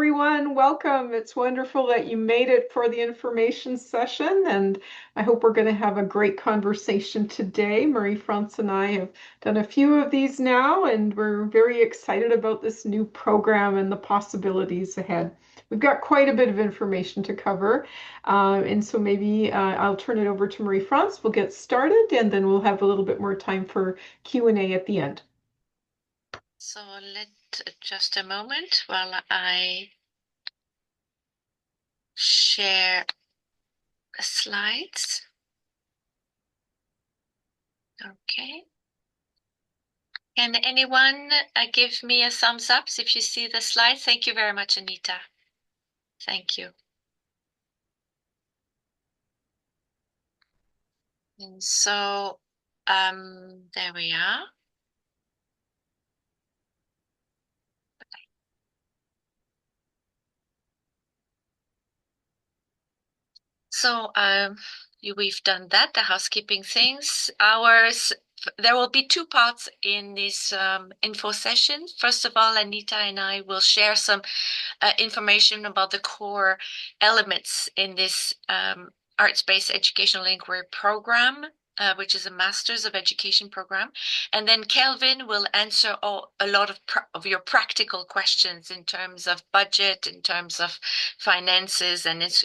everyone. Welcome. It's wonderful that you made it for the information session, and I hope we're going to have a great conversation today. Marie-France and I have done a few of these now, and we're very excited about this new program and the possibilities ahead. We've got quite a bit of information to cover, and so maybe I'll turn it over to Marie-France. We'll get started, and then we'll have a little bit more time for Q&A at the end. So just a moment while I share the slides. Okay. Can anyone give me a thumbs up if you see the slides? Thank you very much, Anita. Thank you. And so there we are. So we've done that, the housekeeping things. There will be two parts in this info session. First of all, Anita and I will share some information about the core elements in this arts-based educational inquiry program, which is a Master's of Education program. And then Kelvin will answer a lot of your practical questions in terms of budget, in terms of finances and its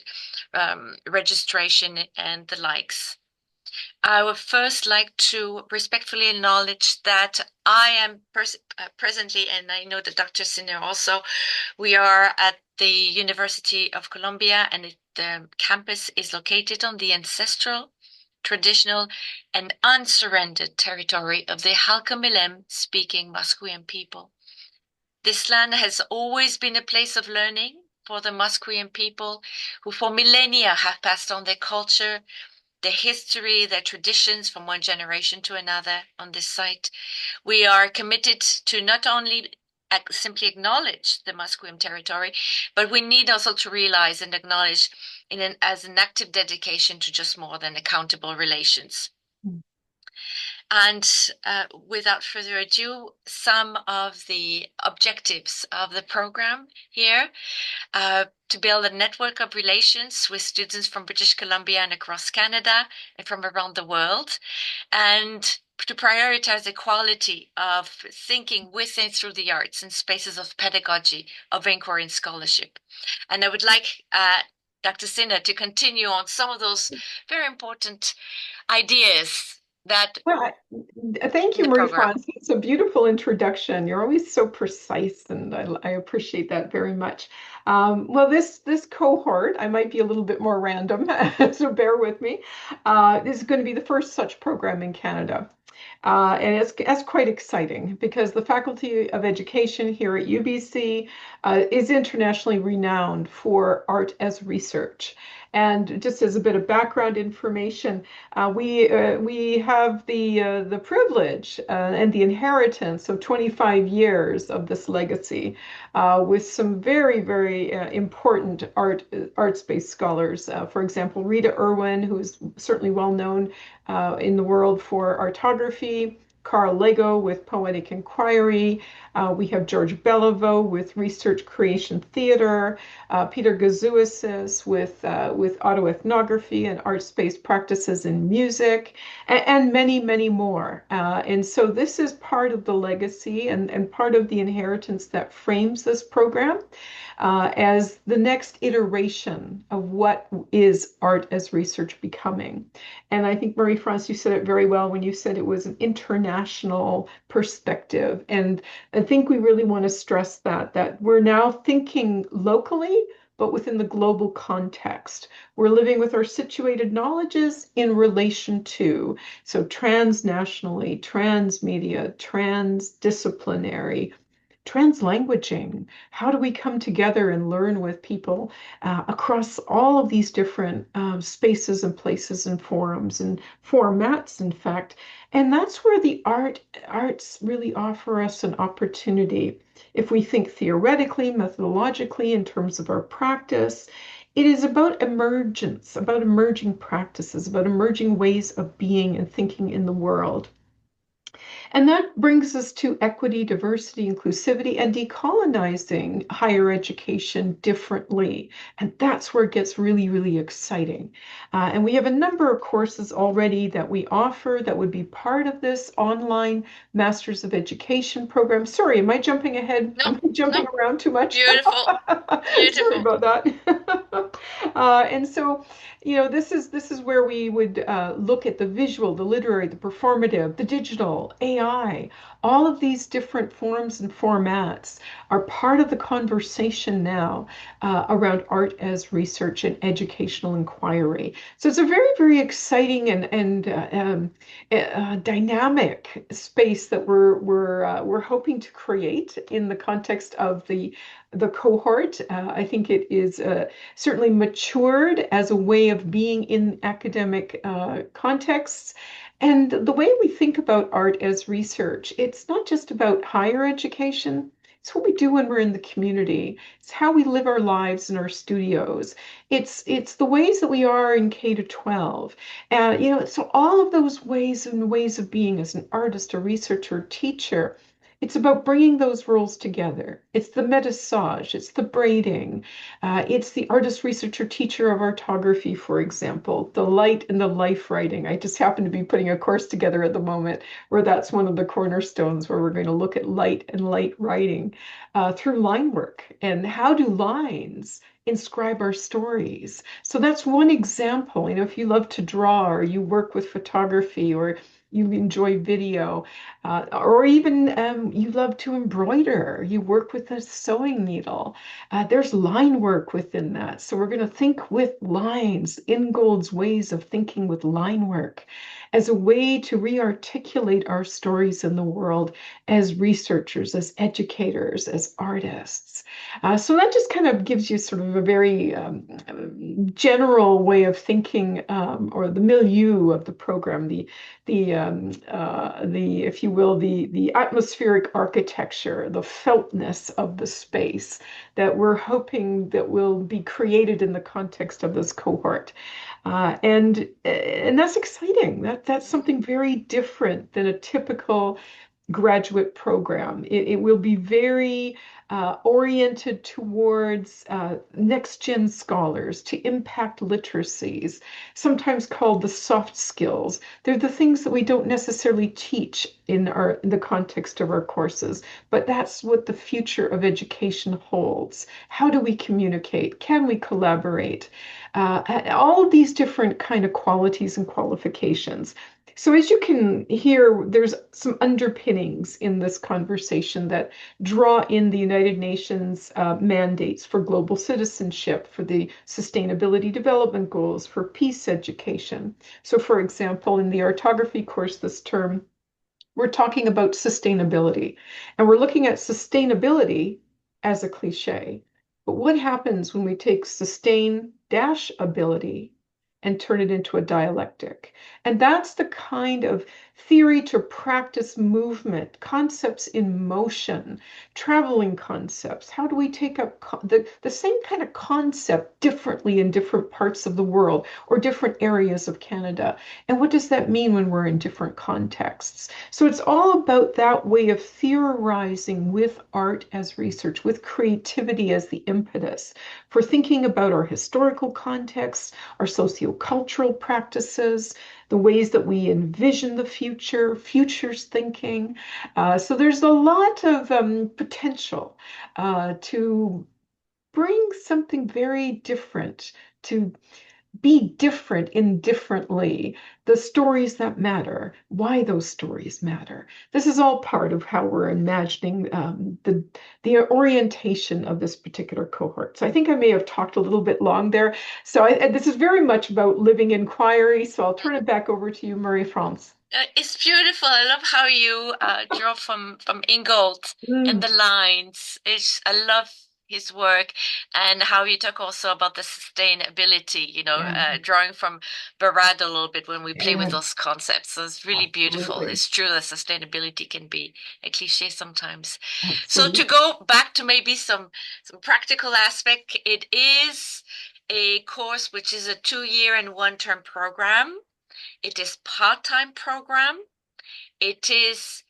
registration and the likes. I would first like to respectfully acknowledge that I am presently, and I know that Dr. Sinner also, we are at the University of Columbia, and the campus is located on the ancestral, traditional, and unsurrendered territory of the Halkah speaking Musqueam people. This land has always been a place of learning for the Musqueam people, who for millennia have passed on their culture, their history, their traditions from one generation to another on this site. We are committed to not only simply acknowledge the Musqueam territory, but we need also to realize and acknowledge as an active dedication to just more than accountable relations. And without further ado, some of the objectives of the program here, to build a network of relations with students from British Columbia and across Canada and from around the world, and to prioritize equality of thinking with and through the arts in spaces of pedagogy, of inquiry and scholarship. And I would like Dr. Sinner to continue on some of those very important ideas that thank you, Marie-France. It's a beautiful introduction. You're always so precise, and I appreciate that very much. Well, this cohort, I might be a little bit more random, so bear with me. This is going to be the first such program in Canada. And it's quite exciting because the Faculty of Education here at UBC is internationally renowned for art as research. And just as a bit of background information, we have the privilege and the inheritance of 25 years of this legacy with some very, very important arts-based scholars. For example, Rita Irwin, who is certainly well known in the world for artography, Carl Lego with Poetic Inquiry. We have George Beliveau with Research Creation Theater, Peter Gazousis with autoethnography and arts-based practices in music, and many, many more. And so this is part of the legacy and part of the inheritance that frames this program as the next iteration of what is art as research becoming. And I think, Marie-France, you said it very well when you said it was an international perspective. And I think we really want to stress that we're now thinking locally, but within the global context. We're living with our situated knowledges in relation to, so transnationally, transmedia, transdisciplinary, translanguaging. How do we come together and learn with people across all of these different spaces and places and forums and formats, in fact? And that's where the arts really offer us an opportunity. If we think theoretically, methodologically, in terms of our practice, it is about emergence, about emerging practices, about emerging ways of being and thinking in the world. And that brings us to equity, diversity, inclusivity, and decolonizing higher education differently. And that's where it gets really, really exciting. And we have a number of courses already that we offer that would be part of this online Masters of Education program. Sorry, am I jumping ahead? No, Am I jumping no, around too much? beautiful, Sorry beautiful. about that. And so, this is where we would look at the visual, the literary, the performative, the digital, AI. All of these different forms and formats are part of the conversation now around art as research and educational inquiry. So it's a very, very exciting and dynamic space that we're hoping to create in the context of the cohort. I think it is certainly matured as a way of being in academic contexts. And the way we think about art as research, it's not just about higher education. It's what we do when we're in the community. It's how we live our lives in our studios. It's the ways that we are in K to 12. So all of those ways and ways of being as an artist, a researcher, teacher, it's about bringing those roles together. It's the metissage, it's the braiding, it's the artist, researcher, teacher of artography, for example, the light and the life writing. I just happen to be putting a course together at the moment where that's one of the cornerstones where we're going to look at light and light writing through line work and how do lines inscribe our stories. So that's one example. If you love to draw or you work with photography or you enjoy video, or even you love to embroider, you work with a sewing needle. There's line work within that. So we're going to think with lines, Ingold's ways of thinking with line work as a way to re-articulate our stories in the world as researchers, as educators, as artists. So that just kind of gives you sort of a very general way of thinking, or the milieu of the program, if you will, the atmospheric architecture, the feltness of the space that we're hoping that will be created in the context of this cohort. And that's exciting. That's something very different than a typical graduate program. It will be very oriented towards next gen scholars to impact literacies, sometimes called the soft skills. They're the things that we don't necessarily teach in the context of our courses, but that's what the future of education holds. How do we communicate? Can we collaborate? All of these different kind of qualities and qualifications. So as you can hear, there's some underpinnings in this conversation that draw in the United Nations mandates for global citizenship, for the Sustainability Development Goals, for peace education. So for example, in the orthography course this term, we're talking about sustainability, and we're looking at sustainability as a cliche. But what happens when we take sustain dash ability and turn it into a dialectic? And that's the kind of theory to practice movement, concepts in motion, traveling concepts. How do we take up the same kind of concept differently in different parts of the world or different areas of Canada? And what does that mean when we're in different contexts? So it's all about that way of theorizing with art as research, with creativity as the impetus for thinking about our historical contexts, our sociocultural practices, the ways that we envision the future, futures thinking. So there's a lot of potential to bring something very different, to be different indifferently, the stories that matter, why those stories matter. This is all part of how we're imagining the orientation of this particular cohort. So I think I may have talked a little bit long there. So this is very much about living inquiry. So I'll turn it back over to you, Marie-France. It's beautiful. I love how you draw from Ingold and Mm, the lines. I love his work and how you talk also about the sustainability, yeah, drawing from Berard a little bit when we play with yeah, those concepts. So it's really beautiful. absolutely, It's true that sustainability can be a cliche sometimes. So to absolutely. go back to maybe some practical aspect, it is a course which is a 2 year and 1 term program. It is part-time program. It is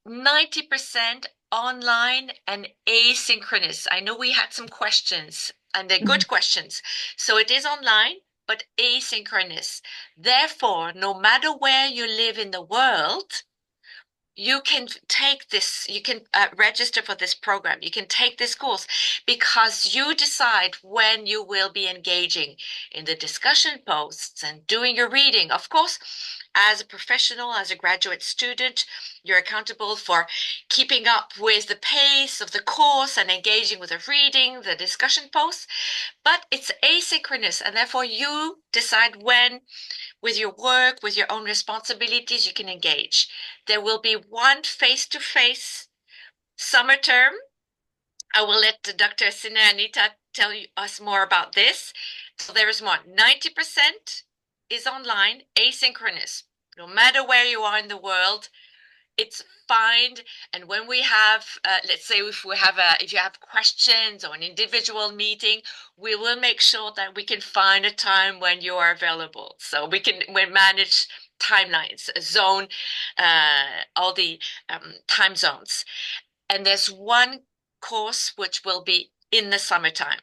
90% online and asynchronous. I know we had some questions, and they're Mhm. good questions. So it is online, but asynchronous. Therefore, no matter where you live in the world, you can take this, you can register for this program, you can take this course because you decide when you will be engaging in the discussion posts and doing your reading. Of course, as a professional, as a graduate student, you're accountable for keeping up with the pace of the course and engaging with the reading, the discussion posts, but it's asynchronous, and therefore you decide when with your work, with your own responsibilities, you can engage. There will be one face-to-face summer term. I will let Dr. Sinner and Anita tell us more about this. So there is one. 90% is online, asynchronous. No matter where you are in the world, it's fine. And when we have, let's say if you have questions or an individual meeting, we will make sure that we can find a time when you are available. So we manage timelines, zone, all the time zones. And there's one course which will be in the summertime.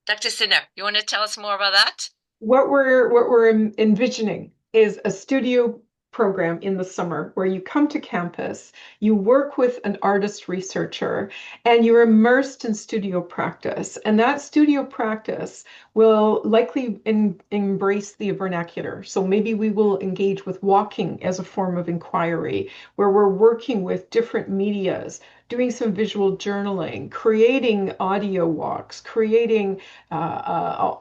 Dr. Sinner, you want to tell us more about that? What we're envisioning is a studio program in the summer where you come to campus, you work with an artist researcher, and you're immersed in studio practice. And that studio practice will likely embrace the vernacular. So maybe we will engage with walking as a form of inquiry, where we're working with different medias, doing some visual journaling, creating audio walks, creating all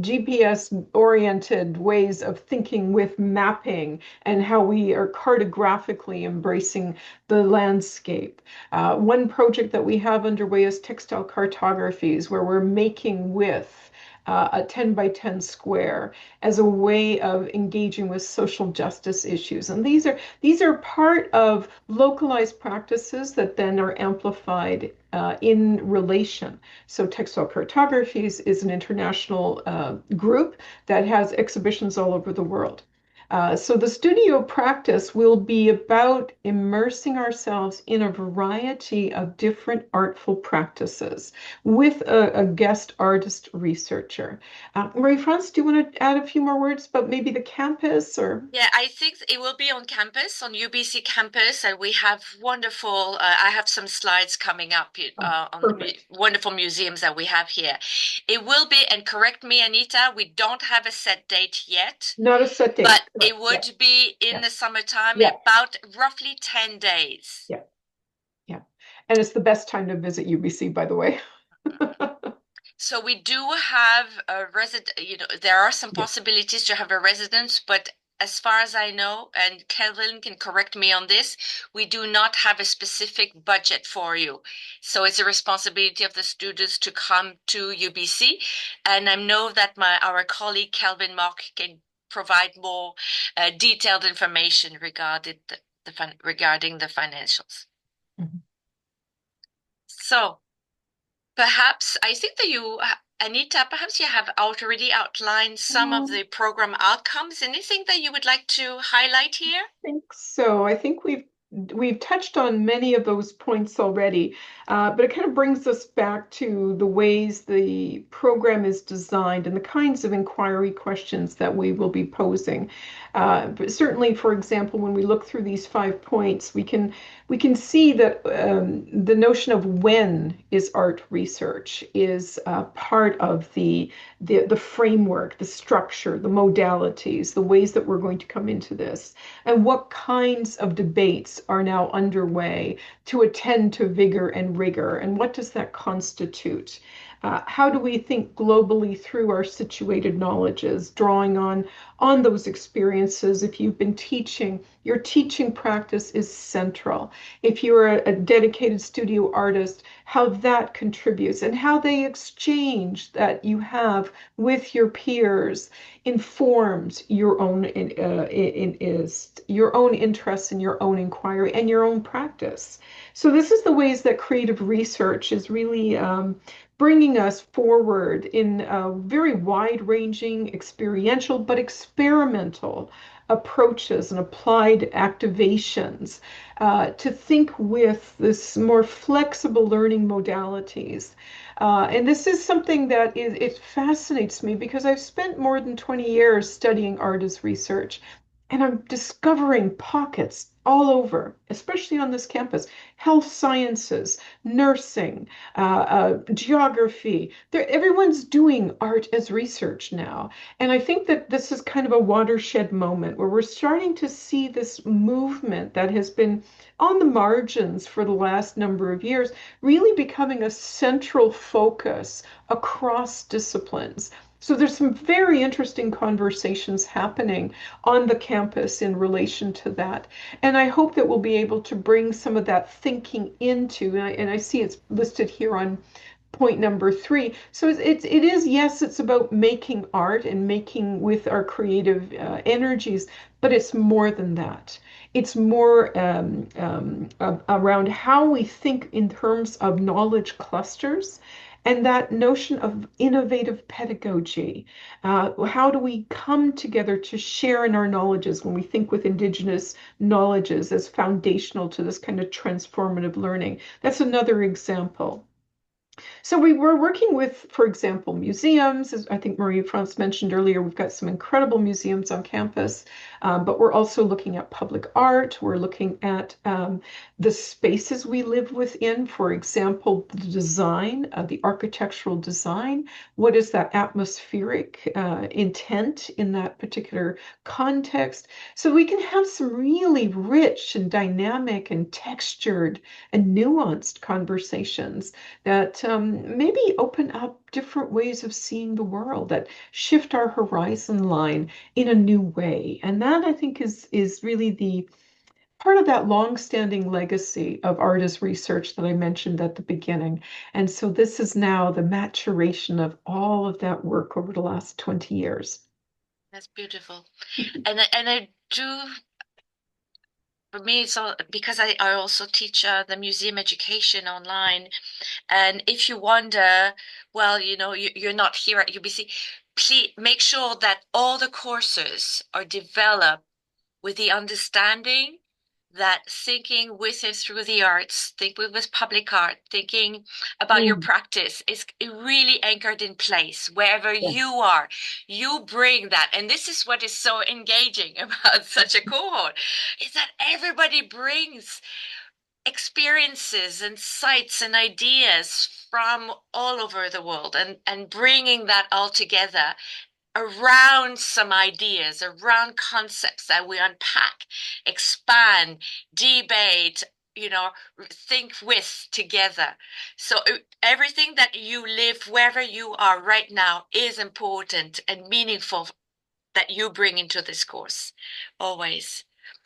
GPS-oriented ways of thinking with mapping and how we are cartographically embracing the landscape. One project that we have underway is textile cartographies, where we're making with a 10 by 10 square as a way of engaging with social justice issues. And these are part of localized practices that then are amplified in relation. So Textile Cartographies is an international group that has exhibitions all over the world. So the studio practice will be about immersing ourselves in a variety of different artful practices with a guest artist researcher. Marie-France, do you want to add a few more words about maybe the campus or? Yeah, I think it will be on campus, on UBC campus, and we have wonderful. I have some slides coming up Oh, on the perfect. wonderful museums that we have here. It will be, and correct me, Anita, we don't have a set date yet, Not a set but date. it Correct. Yeah, would be in yeah, the summertime, yeah, about roughly 10 days. yeah, yeah. And it's the best time to visit UBC, by the way. So we do have a there are some Yeah. possibilities to have a residence, but as far as I know, and Kelvin can correct me on this, we do not have a specific budget for you. So it's a responsibility of the students to come to UBC. And I know that our colleague Kelvin Mock can provide more detailed information regarding the financials. Mhm. So perhaps I think that Anita, perhaps you have already outlined some of Um, the program outcomes. Anything that you would like to highlight here? think so. I think we've touched on many of those points already, but it kind of brings us back to the ways the program is designed and the kinds of inquiry questions that we will be posing. But certainly, for example, when we look through these 5 points, we can see that the notion of when is art research is part of the framework, the structure, the modalities, the ways that we're going to come into this, and what kinds of debates are now underway to attend to vigor and rigor, and what does that constitute? How do we think globally through our situated knowledges, drawing on those experiences? If you've been teaching, your teaching practice is central. If you're a dedicated studio artist, how that contributes and how the exchange that you have with your peers informs your own your own interests and your own inquiry and your own practice. So this is the ways that creative research is really bringing us forward in a very wide-ranging, experiential, but experimental approaches and applied activations, to think with this more flexible learning modalities. And this is something that it fascinates me because I've spent more than 20 years studying art as research. And I'm discovering pockets all over, especially on this campus, health sciences, nursing, geography. Everyone's doing art as research now. And I think that this is kind of a watershed moment where we're starting to see this movement that has been on the margins for the last number of years, really becoming a central focus across disciplines. So there's some very interesting conversations happening on the campus in relation to that. And I hope that we'll be able to bring some of that thinking into, and I see it's listed here on point number 3. So it is, yes, it's about making art and making with our creative energies, but it's more than that. It's more around how we think in terms of knowledge clusters and that notion of innovative pedagogy. How do we come together to share in our knowledges when we think with Indigenous knowledges as foundational to this kind of transformative learning? That's another example. So we were working with, for example, museums. As I think Marie-France mentioned earlier, we've got some incredible museums on campus, but we're also looking at public art. We're looking at the spaces we live within. For example, the design, the architectural design. What is that atmospheric intent in that particular context? So we can have some really rich and dynamic and textured and nuanced conversations that maybe open up different ways of seeing the world, that shift our horizon line in a new way. And that I think is really the part of that long-standing legacy of artist research that I mentioned at the beginning. And so this is now the maturation of all of that work over the last 20 years. That's beautiful. And I do, for me, it's all because I also teach the museum education online. And if you wonder, well, you're not here at UBC, please make sure that all the courses are developed with the understanding that thinking with and through the arts, think with public art, thinking about your Mm, practice is really anchored in place wherever yes. you are. You bring that. And this is what is so engaging about such a cohort, is that everybody brings experiences and sights and ideas from all over the world, and bringing that all together around some ideas, around concepts that we unpack, expand, debate, think with together. So everything that you live wherever you are right now is important and meaningful that you bring into this course always.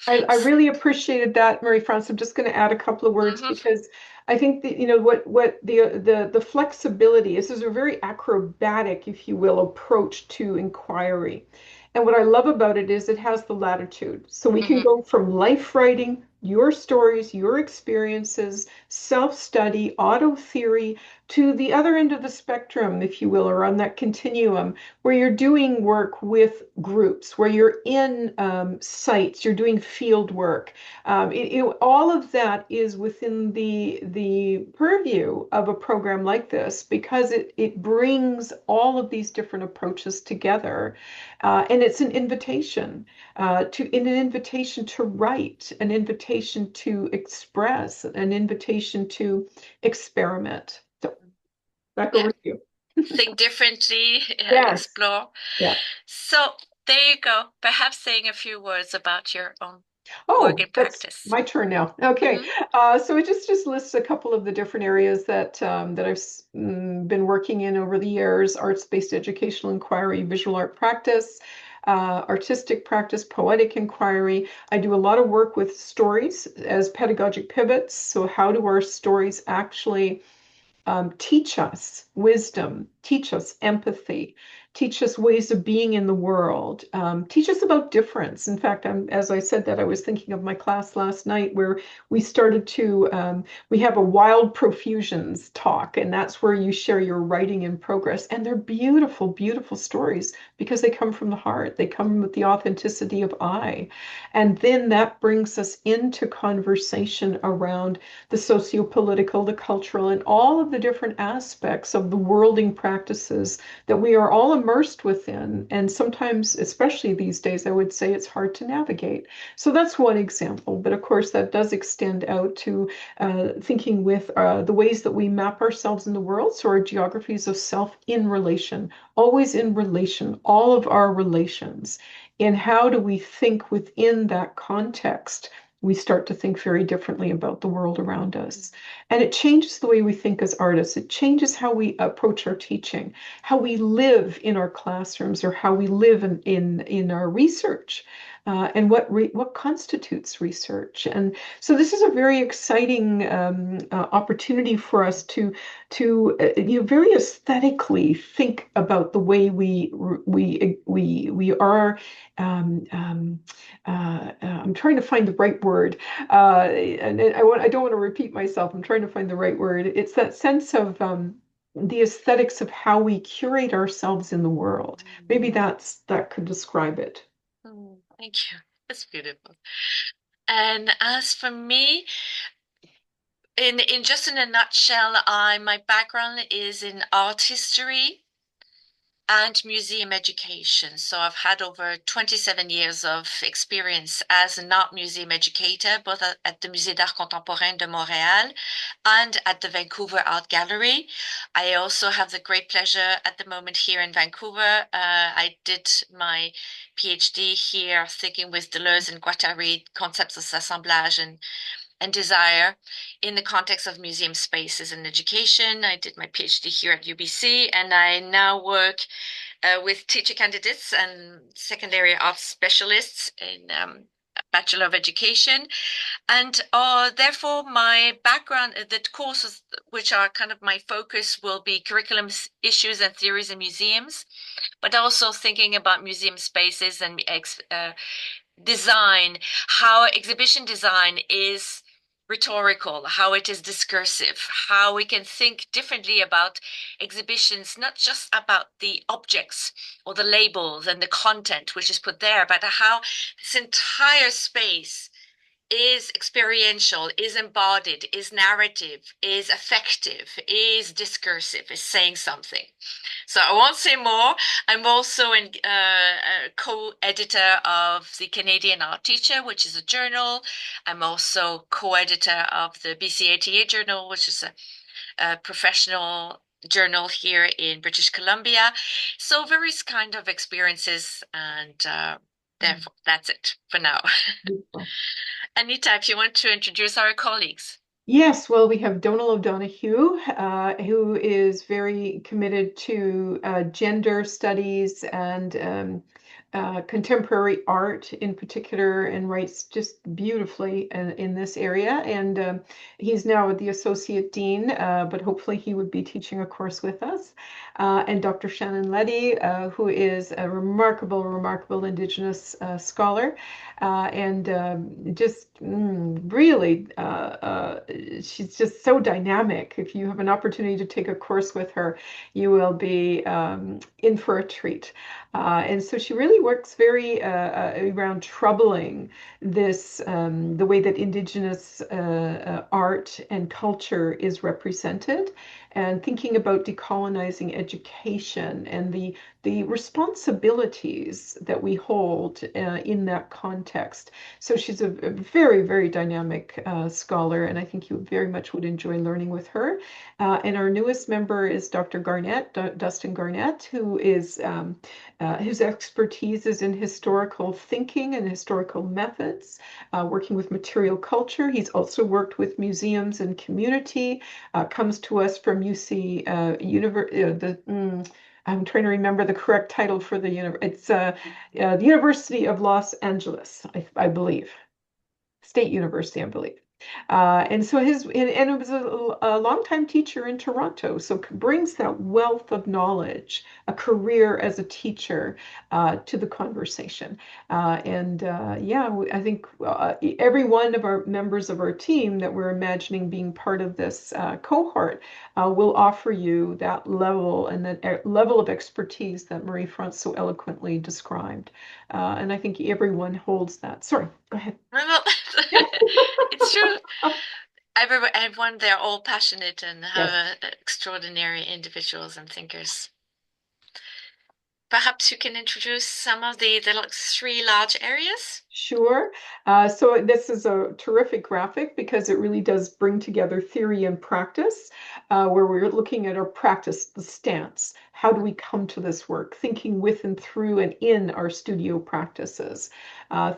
I really appreciated that, Marie-France. I'm just going to add a couple of words Mm-hmm, because I think that, what the flexibility is a very acrobatic, if you will, approach to inquiry. And what I love about it is it has the latitude. So we can mm-hmm, go from life writing, your stories, your experiences, self-study, auto theory, to the other end of the spectrum, if you will, or on that continuum where you're doing work with groups, where you're in sites, you're doing field work. All of that is within the purview of a program like this because it brings all of these different approaches together. And it's an invitation an invitation to write, an invitation to express, an invitation to experiment. So back yeah, over to you. think differently, Yes. explore. Yeah. So there you go, perhaps saying a few words about your own work Oh, and that's practice. my turn now. Okay. Mm-hmm. So it just lists a couple of the different areas that I've been working in over the years: arts-based educational inquiry, visual art practice, artistic practice, poetic inquiry. I do a lot of work with stories as pedagogic pivots. So how do our stories actually teach us wisdom, teach us empathy, teach us ways of being in the world, teach us about difference. In fact, as I said that, I was thinking of my class last night where we started to, we have a wild profusions talk, and that's where you share your writing in progress. And they're beautiful, beautiful stories because they come from the heart. They come with the authenticity of I. And then that brings us into conversation around the socio-political, the cultural, and all of the different aspects of the worlding practices that we are all immersed within. And sometimes, especially these days, I would say it's hard to navigate. So that's one example. But of course, that does extend out to thinking with the ways that we map ourselves in the world. So our geographies of self in relation, always in relation, all of our relations. And how do we think within that context? We start to think very differently about the world around us. And it changes the way we think as artists. It changes how we approach our teaching, how we live in our classrooms, or how we live in our research, and what constitutes research. And so this is a very exciting opportunity for us to very aesthetically think about the way we are. I'm trying to find the right word, and I don't want to repeat myself. I'm trying to find the right word. It's that sense of the aesthetics of how we curate ourselves in the world. Maybe that could describe it. Thank you. That's beautiful. And as for me, in just in a nutshell, my background is in art history and museum education. So I've had over 27 years of experience as an art museum educator, both at the Musée d'Art Contemporain de Montréal and at the Vancouver Art Gallery. I also have the great pleasure at the moment here in Vancouver. I did my PhD here, thinking with Deleuze and Guattari, concepts of assemblage and desire in the context of museum spaces and education. I did my PhD here at UBC, and I now work with teacher candidates and secondary arts specialists in Bachelor of Education. And therefore, my background, the courses which are kind of my focus will be curriculum issues and theories in museums, but also thinking about museum spaces and design, how exhibition design is rhetorical, how it is discursive, how we can think differently about exhibitions, not just about the objects or the labels and the content which is put there, but how this entire space is experiential, is embodied, is narrative, is affective, is discursive, is saying something. So I won't say more. I'm also a co-editor of the Canadian Art Teacher, which is a journal. I'm also co-editor of the BCATA Journal, which is a professional journal here in British Columbia. So various kind of experiences, and therefore that's it for now. Anita, if you want to introduce our colleagues. Yes, well, we have Donal O'Donoghue, who is very committed to gender studies and contemporary art in particular, and writes just beautifully in this area. And he's now the associate dean, but hopefully he would be teaching a course with us. And Dr. Shannon Leddy, who is a remarkable, remarkable Indigenous scholar, and just really, she's just so dynamic. If you have an opportunity to take a course with her, you will be in for a treat. And so she really works very around troubling this, the way that Indigenous art and culture is represented, and thinking about decolonizing education and the responsibilities that we hold in that context. So she's a very, very dynamic scholar, and I think you very much would enjoy learning with her. And our newest member is Dr. Garnett, Dustin Garnett, who is his expertise is in historical thinking and historical methods, working with material culture. He's also worked with museums and community, comes to us from UC I'm trying to remember the correct title for the university. It's the University of Los Angeles, I believe. State University, I believe. And so and it was a longtime teacher in Toronto, so brings that wealth of knowledge, a career as a teacher, to the conversation. Yeah, I think every one of our members of our team that we're imagining being part of this cohort will offer you that level and that level of expertise that Marie-France so eloquently described. And I think everyone holds that. Sorry, go ahead. Well, it's true. Everyone, they're all passionate and have Yes. extraordinary individuals and thinkers. Perhaps you can introduce some of the like, three large areas. Sure. So this is a terrific graphic because it really does bring together theory and practice, where we're looking at our practice, the stance. How do we come to this work? Thinking with and through and in our studio practices,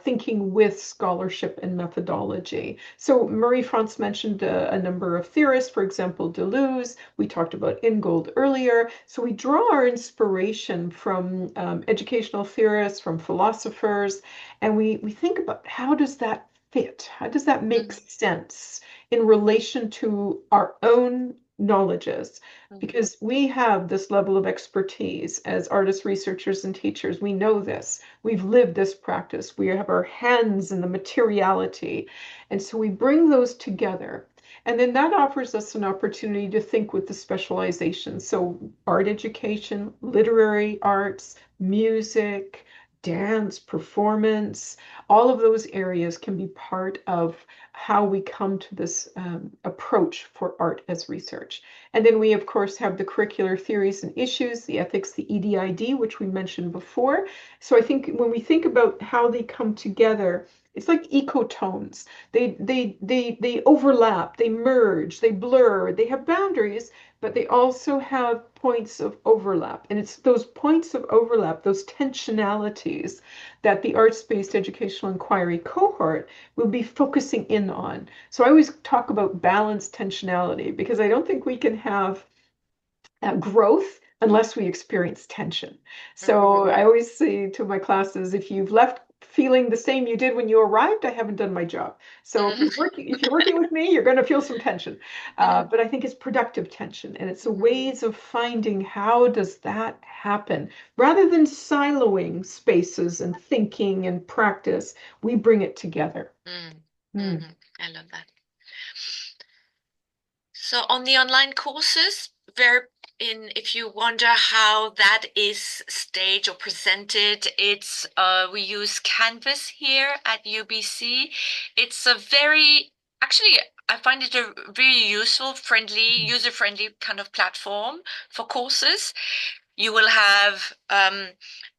thinking with scholarship and methodology. So Marie-France mentioned a number of theorists, for example, Deleuze. We talked about Ingold earlier. So we draw our inspiration from educational theorists, from philosophers, and we think about how does that fit? How does that make Mhm, sense in relation to our own knowledges? mhm, Because we have this level of expertise as artists, researchers, and teachers. We know this. We've lived this practice. We have our hands in the materiality. And so we bring those together. And then that offers us an opportunity to think with the specialization. So, art education, literary arts, music, dance, performance, all of those areas can be part of how we come to this approach for art as research. And then we, of course, have the curricular theories and issues, the ethics, the EDID, which we mentioned before. So I think when we think about how they come together, it's like ecotones. They overlap, they merge, they blur, they have boundaries, but they also have points of overlap. And it's those points of overlap, those tensionalities, that the arts-based educational inquiry cohort will be focusing in on. So I always talk about balanced tensionality because I don't think we can have growth unless we experience tension. mhm, So I always say to my classes, if you've left feeling the same you did when you arrived, I haven't done my job. So mhm, if you're working with me, you're going to feel some tension. mhm, But I think it's productive tension, and it's a mhm, ways of finding how does that happen rather than siloing spaces and thinking and practice. We bring it together. mhm, Mm. mhm. I love that. So on the online courses, very in if you wonder how that is staged or presented, it's we use Canvas here at UBC. It's a very actually I find it a very useful, friendly, user-friendly kind of platform for courses. You will have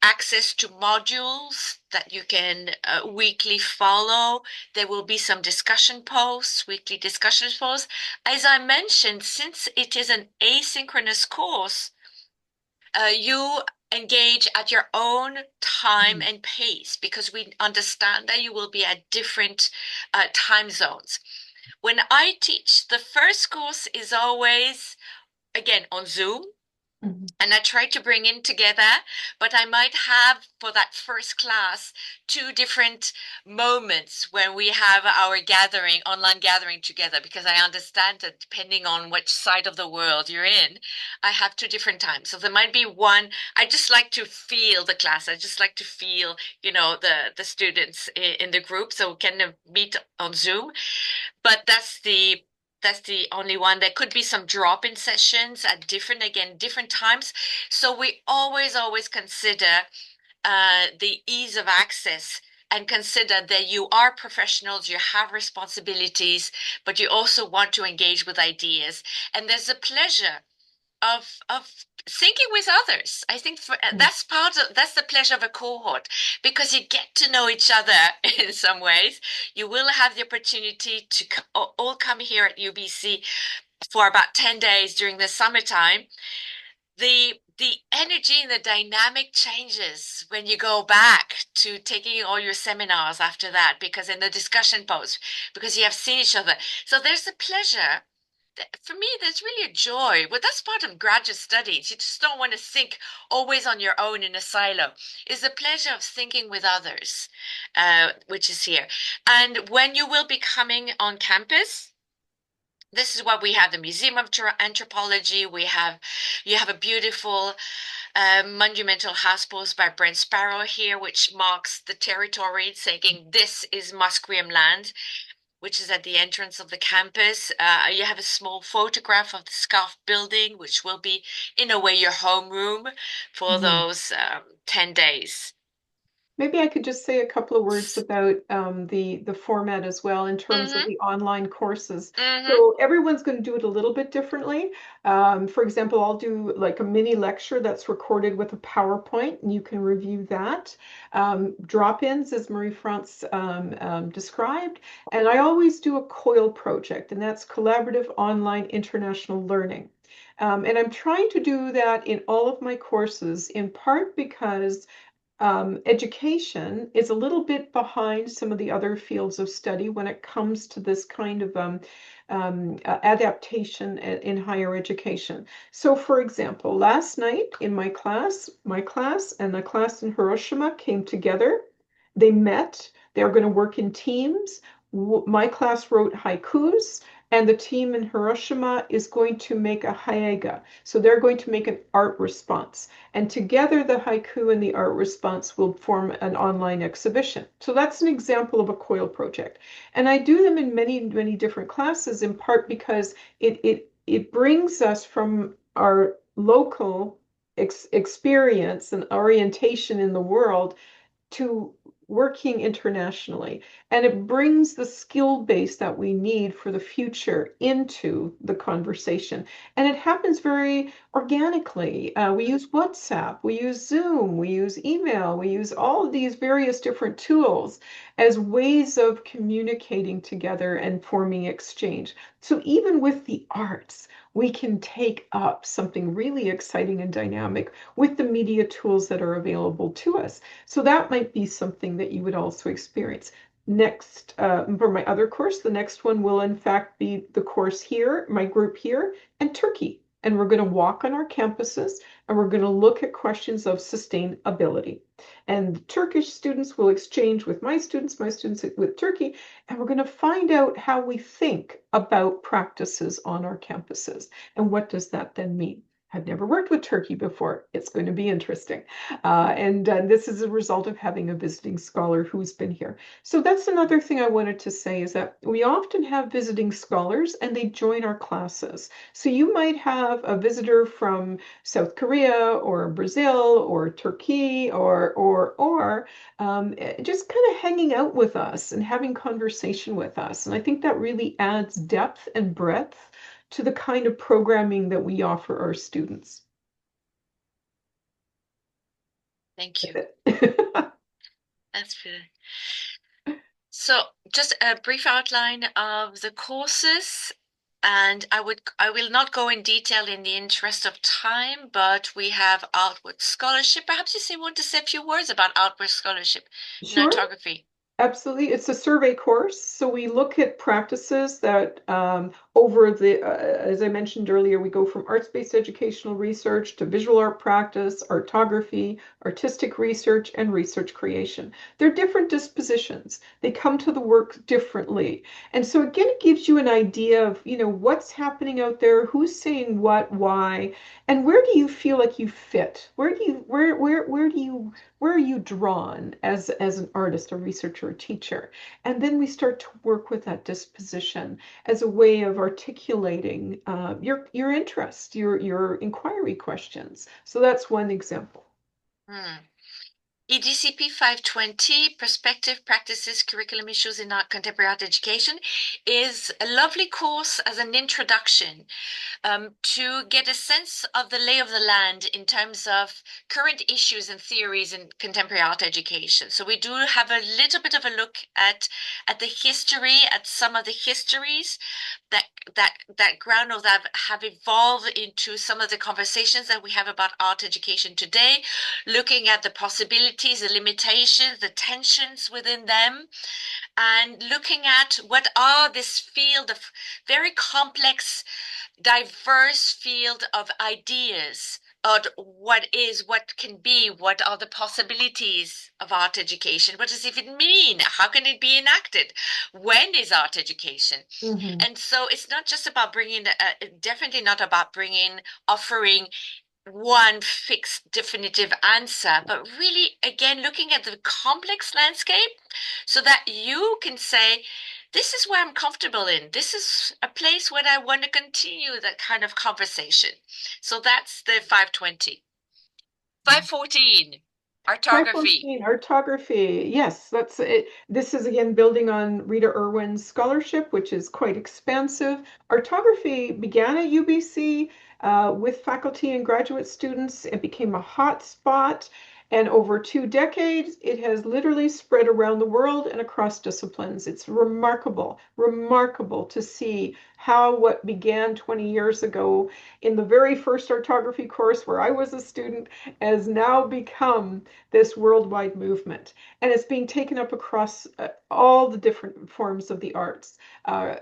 access to modules that you can weekly follow. There will be some discussion posts, weekly discussion posts. As I mentioned, since it is an asynchronous course, you engage at your own time Mhm. and pace because we understand that you will be at different time zones. When I teach, the first course is always, again, on Zoom Mhm. and I try to bring in together, but I might have for that first class two different moments when we have our gathering, online gathering together, because I understand that depending on which side of the world you're in, I have two different times. So there might be one, I just like to feel the class. I just like to feel, the students in the group. So we can meet on Zoom, but that's the only one. There could be some drop-in sessions at different times. So we always consider the ease of access and consider that you are professionals, you have responsibilities, but you also want to engage with ideas. And there's a pleasure of thinking with others. I think that's the pleasure of a cohort because you get to know each other in some ways. You will have the opportunity to all come here at UBC for about 10 days during the summertime. The energy and the dynamic changes when you go back to taking all your seminars after that because in the discussion post because you have seen each other. So there's a pleasure For me, there's really a joy. Well, that's part of graduate studies. You just don't want to think always on your own in a silo. Is the pleasure of thinking with others, which is here. And when you will be coming on campus, this is what we have: the Museum of Anthropology. You have a beautiful monumental house post by Brent Sparrow here, which marks the territory, saying this is Musqueam land, which is at the entrance of the campus. You have a small photograph of the SCARF building, which will be, in a way, your homeroom for Mhm. those 10 days. Maybe I could just say a couple of words about the format as well in terms of Mm-hmm, the online courses. mm-hmm, So everyone's going to do it a little bit differently. For example, I'll do like a mini lecture that's recorded with a PowerPoint, and you can review that. Drop-ins, as Marie-France described, and I always do a COIL project, and that's Collaborative Online International Learning. And I'm trying to do that in all of my courses, in part because education is a little bit behind some of the other fields of study when it comes to this kind of adaptation in higher education. So, for example, last night in my class and the class in Hiroshima came together. They met. They're going to work in teams. My class wrote haikus, and the team in Hiroshima is going to make a haiga. So they're going to make an art response. And together, the haiku and the art response will form an online exhibition. So that's an example of a COIL project. And I do them in many, many different classes, in part because it brings us from our local experience and orientation in the world to working internationally. And it brings the skill base that we need for the future into the conversation. And it happens very organically. We use WhatsApp, we use Zoom, we use email, we use all of these various different tools as ways of communicating together and forming exchange. So even with the arts, we can take up something really exciting and dynamic with the media tools that are available to us. So that might be something that you would also experience. Next, for my other course, the next one will in fact be the course here, my group here, and Turkey. And we're going to walk on our campuses and we're going to look at questions of sustainability. And Turkish students will exchange with my students with Turkey, and we're going to find out how we think about practices on our campuses. And what does that then mean? I've never worked with Turkey before. It's going to be interesting. And this is a result of having a visiting scholar who's been here. So that's another thing I wanted to say is that we often have visiting scholars and they join our classes. So you might have a visitor from South Korea or Brazil or Turkey or just kind of hanging out with us and having conversation with us. And I think that really adds depth and breadth to the kind of programming that we offer our students. thank you. That's it. That's good. So just a brief outline of the courses. And I will not go in detail in the interest of time, but we have Outward Scholarship. Perhaps want to say a few words about Outward Scholarship in Sure. artography. Absolutely. It's a survey course. So we look at practices that over as I mentioned earlier, we go from arts-based educational research to visual art practice, artography, artistic research, and research creation. They're different dispositions. They come to the work differently. And so again, it gives you an idea of, what's happening out there, who's saying what, why, and where do you feel like you fit? Where are you drawn as an artist, a researcher, a teacher? And then we start to work with that disposition as a way of articulating your interest, your inquiry questions. So that's one example. Hmm. EDCP 520, Perspective, Practices, Curriculum Issues in Art, Contemporary Art Education, is a lovely course as an introduction to get a sense of the lay of the land in terms of current issues and theories in contemporary art education. So we do have a little bit of a look at the history, at some of the histories that that ground or that have evolved into some of the conversations that we have about art education today, looking at the possibilities possibilities, the limitations, the tensions within them, and looking at what are this field of very complex, diverse field of ideas, or what can be, what are the possibilities of art education, what does it even mean, how can it be enacted, when is art education. Hmm. And so it's not just about bringing, definitely not about bringing, offering one fixed definitive answer, but really, again, looking at the complex landscape so that you can say, this is where I'm comfortable in. This is a place where I want to continue that kind of conversation. So that's the 520. 514, orthography. 514, orthography. Yes, that's it. This is again building on Rita Irwin's scholarship, which is quite expansive. Orthography began at UBC with faculty and graduate students. It became a hot spot. And over 2 decades, it has literally spread around the world and across disciplines. It's remarkable, remarkable to see how what began 20 years ago in the very first orthography course where I was a student has now become this worldwide movement, and it's being taken up across all the different forms of the arts. And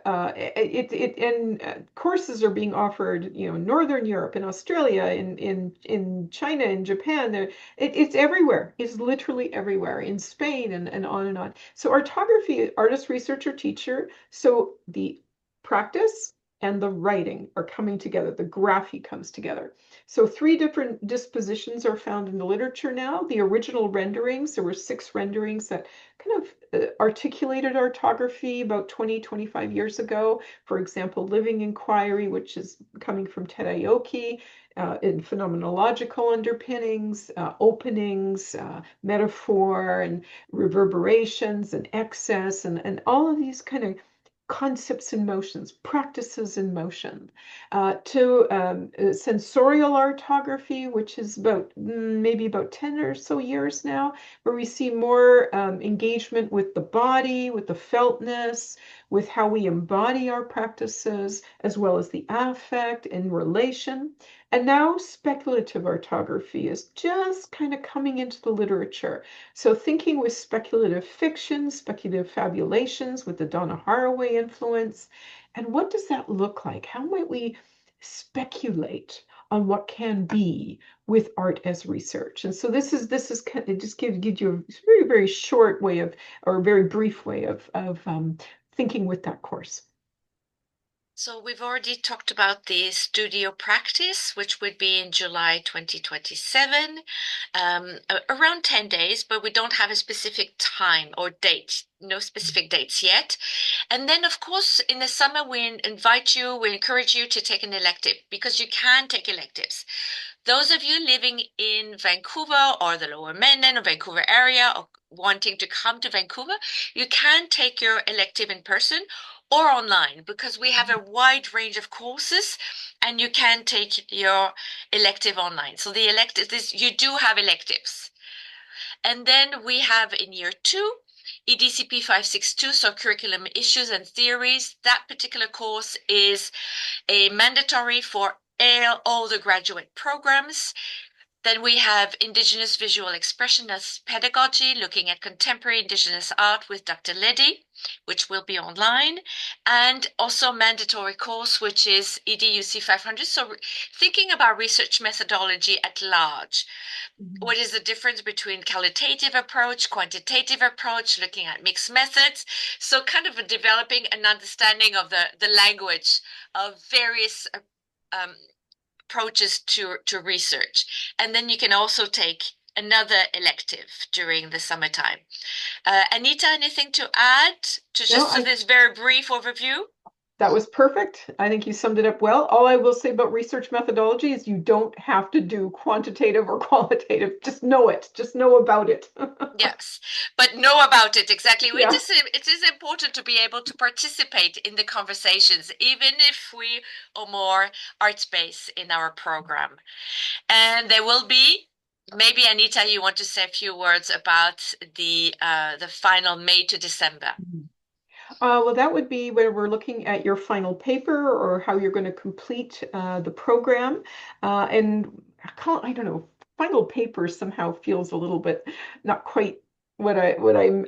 courses are being offered, in Northern Europe, in Australia, in China, in Japan. It's everywhere. It's literally everywhere in Spain and on and on. So orthography, artist, researcher, teacher. So the practice and the writing are coming together. The graphy comes together. So 3 different dispositions are found in the literature now. The original renderings, there were 6 renderings that kind of articulated orthography about 20, 25 years ago. For example, Living Inquiry, which is coming from Ted Aoki, in phenomenological underpinnings, openings, metaphor, and reverberations, and excess, and all of these kind of concepts in motions, practices in motion, to sensorial orthography, which is maybe about 10 or so years now, where we see more engagement with the body, with the feltness, with how we embody our practices, as well as the affect and relation. And now speculative orthography is just kind of coming into the literature. So thinking with speculative fiction, speculative fabulations with the Donna Haraway influence. And what does that look like? How might we speculate on what can be with art as research? And so this is kind of just give you a very, very short way of, or a very brief way of thinking with that course. So we've already talked about the studio practice, which would be in July 2027, around 10 days, but we don't have a specific time or date, no specific dates yet. And then, of course, in the summer, we encourage you to take an elective because you can take electives. Those of you living in Vancouver or the Lower Mainland or Vancouver area or wanting to come to Vancouver, you can take your elective in person or online because we have a wide range of courses and you can take your elective online. So the elective, you do have electives. And then we have in year 2, EDCP 562, so curriculum issues and theories. That particular course is a mandatory for all the graduate programs. Then we have Indigenous Visual Expression as Pedagogy, looking at contemporary Indigenous art with Dr. Leddy, which will be online, and also mandatory course, which is EDUC 500. So thinking about research methodology at large. What is the difference between qualitative approach, quantitative approach, looking at mixed methods? So kind of developing an understanding of the language of various approaches to research. And then you can also take another elective during the summertime. Anita, anything to add to No, just to this very brief overview? that was perfect. I think you summed it up well. All I will say about research methodology is you don't have to do quantitative or qualitative. Just know it. Just know about it. Yes, but know about it exactly. Yeah. It is important to be able to participate in the conversations, even if we are more arts-based in our program. And there will be, maybe Anita, you want to say a few words about the final May to December. Well, that would be where we're looking at your final paper or how you're going to complete the program. And I don't know, final paper somehow feels a little bit not quite what I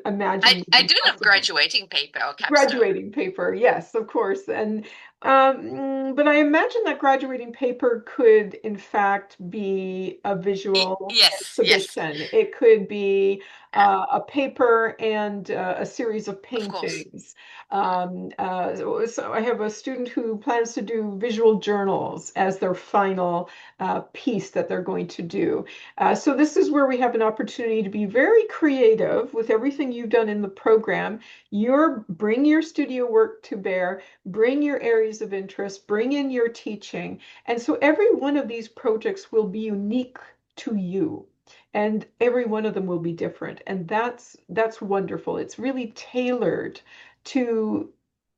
imagine would I be do love possible. graduating paper or capstone. Graduating paper, yes, of course. And but I imagine that graduating paper could, in fact, be a visual Yes, yes, exhibition. It could be yeah, a paper and a series of of course. paintings. So I have a student who plans to do visual journals as their final piece that they're going to do. So this is where we have an opportunity to be very creative with everything you've done in the program. Bring your studio work to bear, bring your areas of interest, bring in your teaching. And so every one of these projects will be unique to you. And every one of them will be different. And that's wonderful. It's really tailored to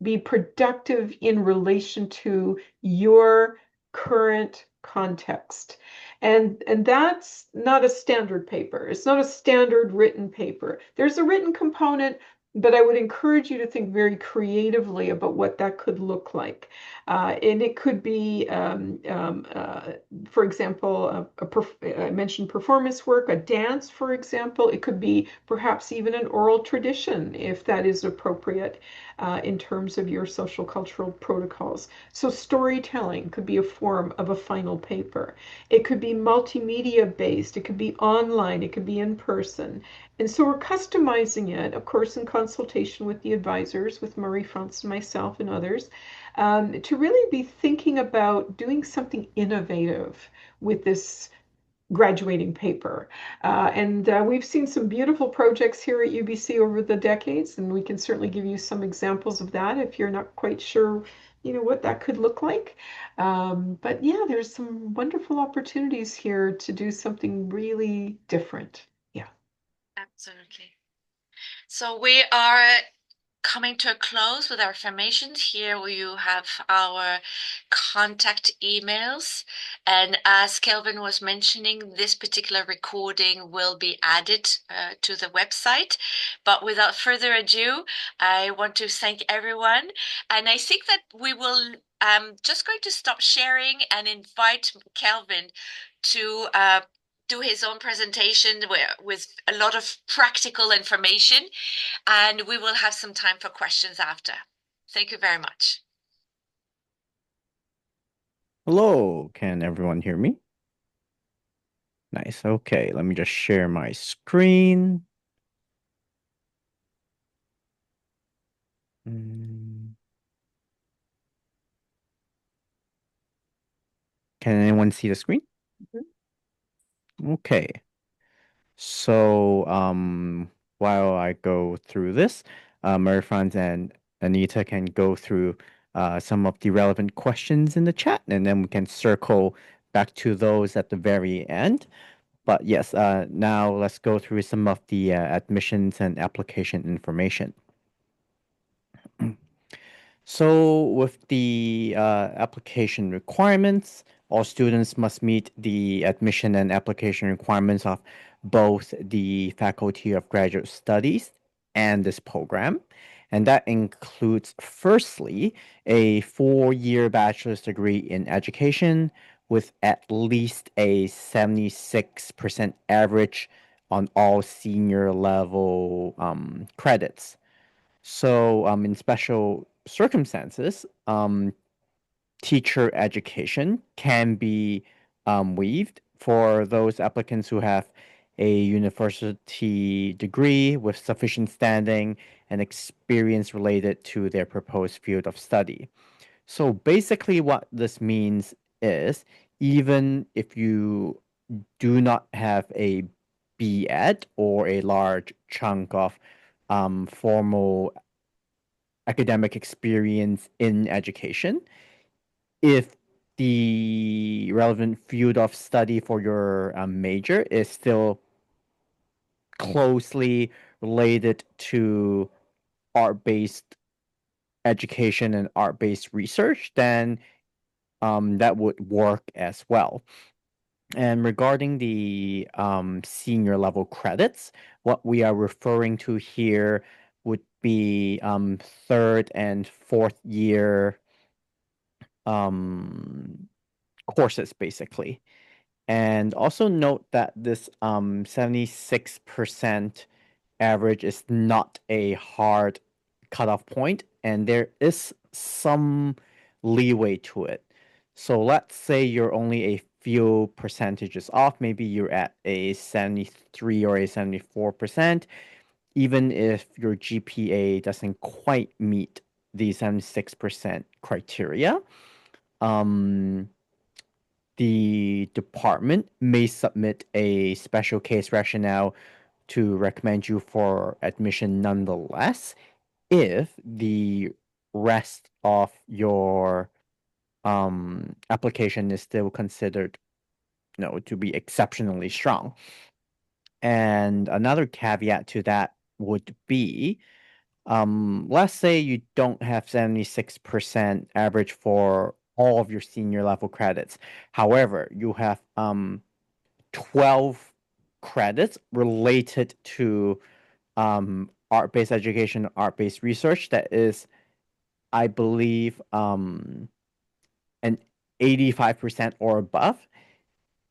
be productive in relation to your current context. And that's not a standard paper. It's not a standard written paper. There's a written component, but I would encourage you to think very creatively about what that could look like. And it could be, for example, I mentioned performance work, a dance, for example. It could be perhaps even an oral tradition, if that is appropriate in terms of your social cultural protocols. So storytelling could be a form of a final paper. It could be multimedia based. It could be online. It could be in person. And so we're customizing it, of course, in consultation with the advisors, with Marie-France and myself and others, to really be thinking about doing something innovative with this graduating paper. And we've seen some beautiful projects here at UBC over the decades, and we can certainly give you some examples of that if you're not quite sure, what that could look like. But yeah, there's some wonderful opportunities here to do something really different. Yeah. Absolutely. So we are coming to a close with our information. Here you have our contact emails. And as Kelvin was mentioning, this particular recording will be added to the website. But without further ado, I want to thank everyone. And I think that we will just going to stop sharing and invite Kelvin to do his own presentation with a lot of practical information, and we will have some time for questions after. Thank you very much. Hello, can everyone hear me? Nice. Okay, let me just share my screen. Mm. Can anyone see the screen? Okay. So, while I go through this, Marie-France and Anita can go through some of the relevant questions in the chat, and then we can circle back to those at the very end. But yes, now let's go through some of the admissions and application information. So with the application requirements, all students must meet the admission and application requirements of both the Faculty of Graduate Studies and this program. And that includes, firstly, a 4-year bachelor's degree in education with at least a 76% average on all senior level credits. So, in special circumstances, teacher education can be waived for those applicants who have a university degree with sufficient standing and experience related to their proposed field of study. So, basically, what this means is even if you do not have a B.Ed or a large chunk of formal academic experience in education, if the relevant field of study for your major is still closely related to art-based education and art-based research, then that would work as well. And regarding the senior level credits, what we are referring to here would be third and fourth year courses, basically. And also note that this 76% average is not a hard cutoff point, and there is some leeway to it. So let's say you're only a few percentages off. Maybe you're at a 73 or a 74%, even if your GPA doesn't quite meet the 76% criteria. The department may submit a special case rationale to recommend you for admission nonetheless if the rest of your application is still considered to be exceptionally strong. And another caveat to that would be let's say you don't have 76% average for all of your senior level credits. However, you have 12 credits related to art-based education, art-based research that is, I believe, an 85% or above.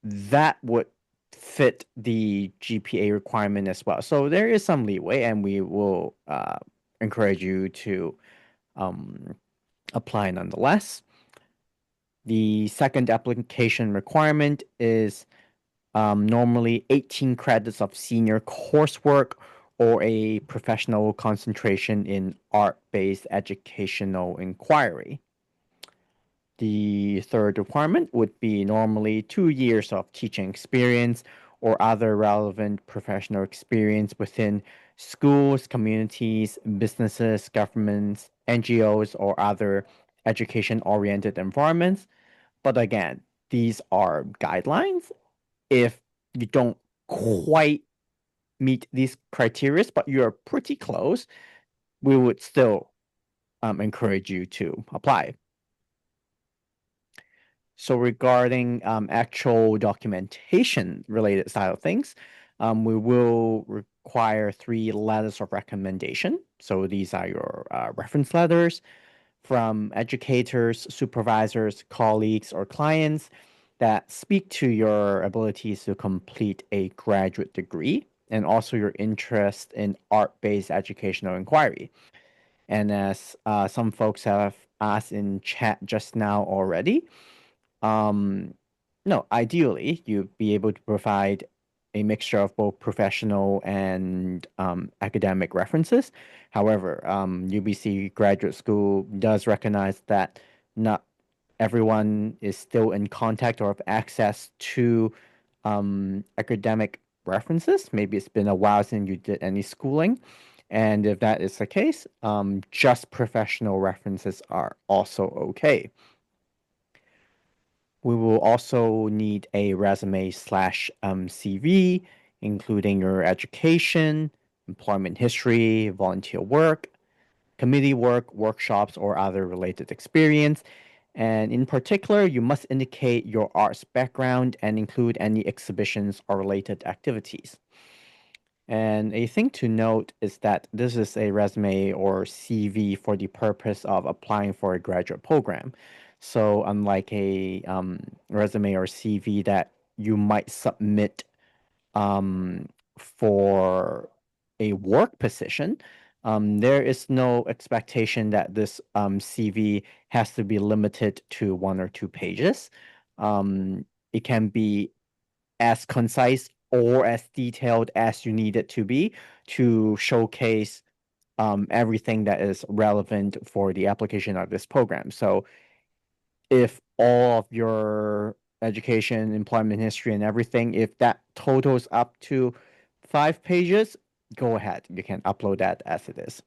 That would fit the GPA requirement as well. So there is some leeway, and we will encourage you to apply nonetheless. The second application requirement is normally 18 credits of senior coursework or a professional concentration in art-based educational inquiry. The third requirement would be normally 2 years of teaching experience or other relevant professional experience within schools, communities, businesses, governments, NGOs, or other education-oriented environments. But again, these are guidelines. If you don't quite meet these criteria, but you're pretty close, we would still encourage you to apply. So regarding actual documentation related side of things, we will require 3 letters of recommendation. So these are your reference letters from educators, supervisors, colleagues, or clients that speak to your abilities to complete a graduate degree and also your interest in art-based educational inquiry. And as some folks have asked in chat just now already, no, ideally, you'd be able to provide a mixture of both professional and academic references. However, UBC Graduate School does recognize that not everyone is still in contact or have access to academic references. Maybe it's been a while since you did any schooling. And if that is the case, just professional references are also okay. We will also need a resume slash CV, including your education, employment history, volunteer work, committee work, workshops, or other related experience. And in particular, you must indicate your arts background and include any exhibitions or related activities. And a thing to note is that this is a resume or CV for the purpose of applying for a graduate program. So unlike a resume or CV that you might submit for a work position, there is no expectation that this CV has to be limited to 1 or 2 pages. It can be as concise or as detailed as you need it to be to showcase everything that is relevant for the application of this program. So if all of your education, employment history, and everything, if that totals up to 5 pages, go ahead. You can upload that as it is.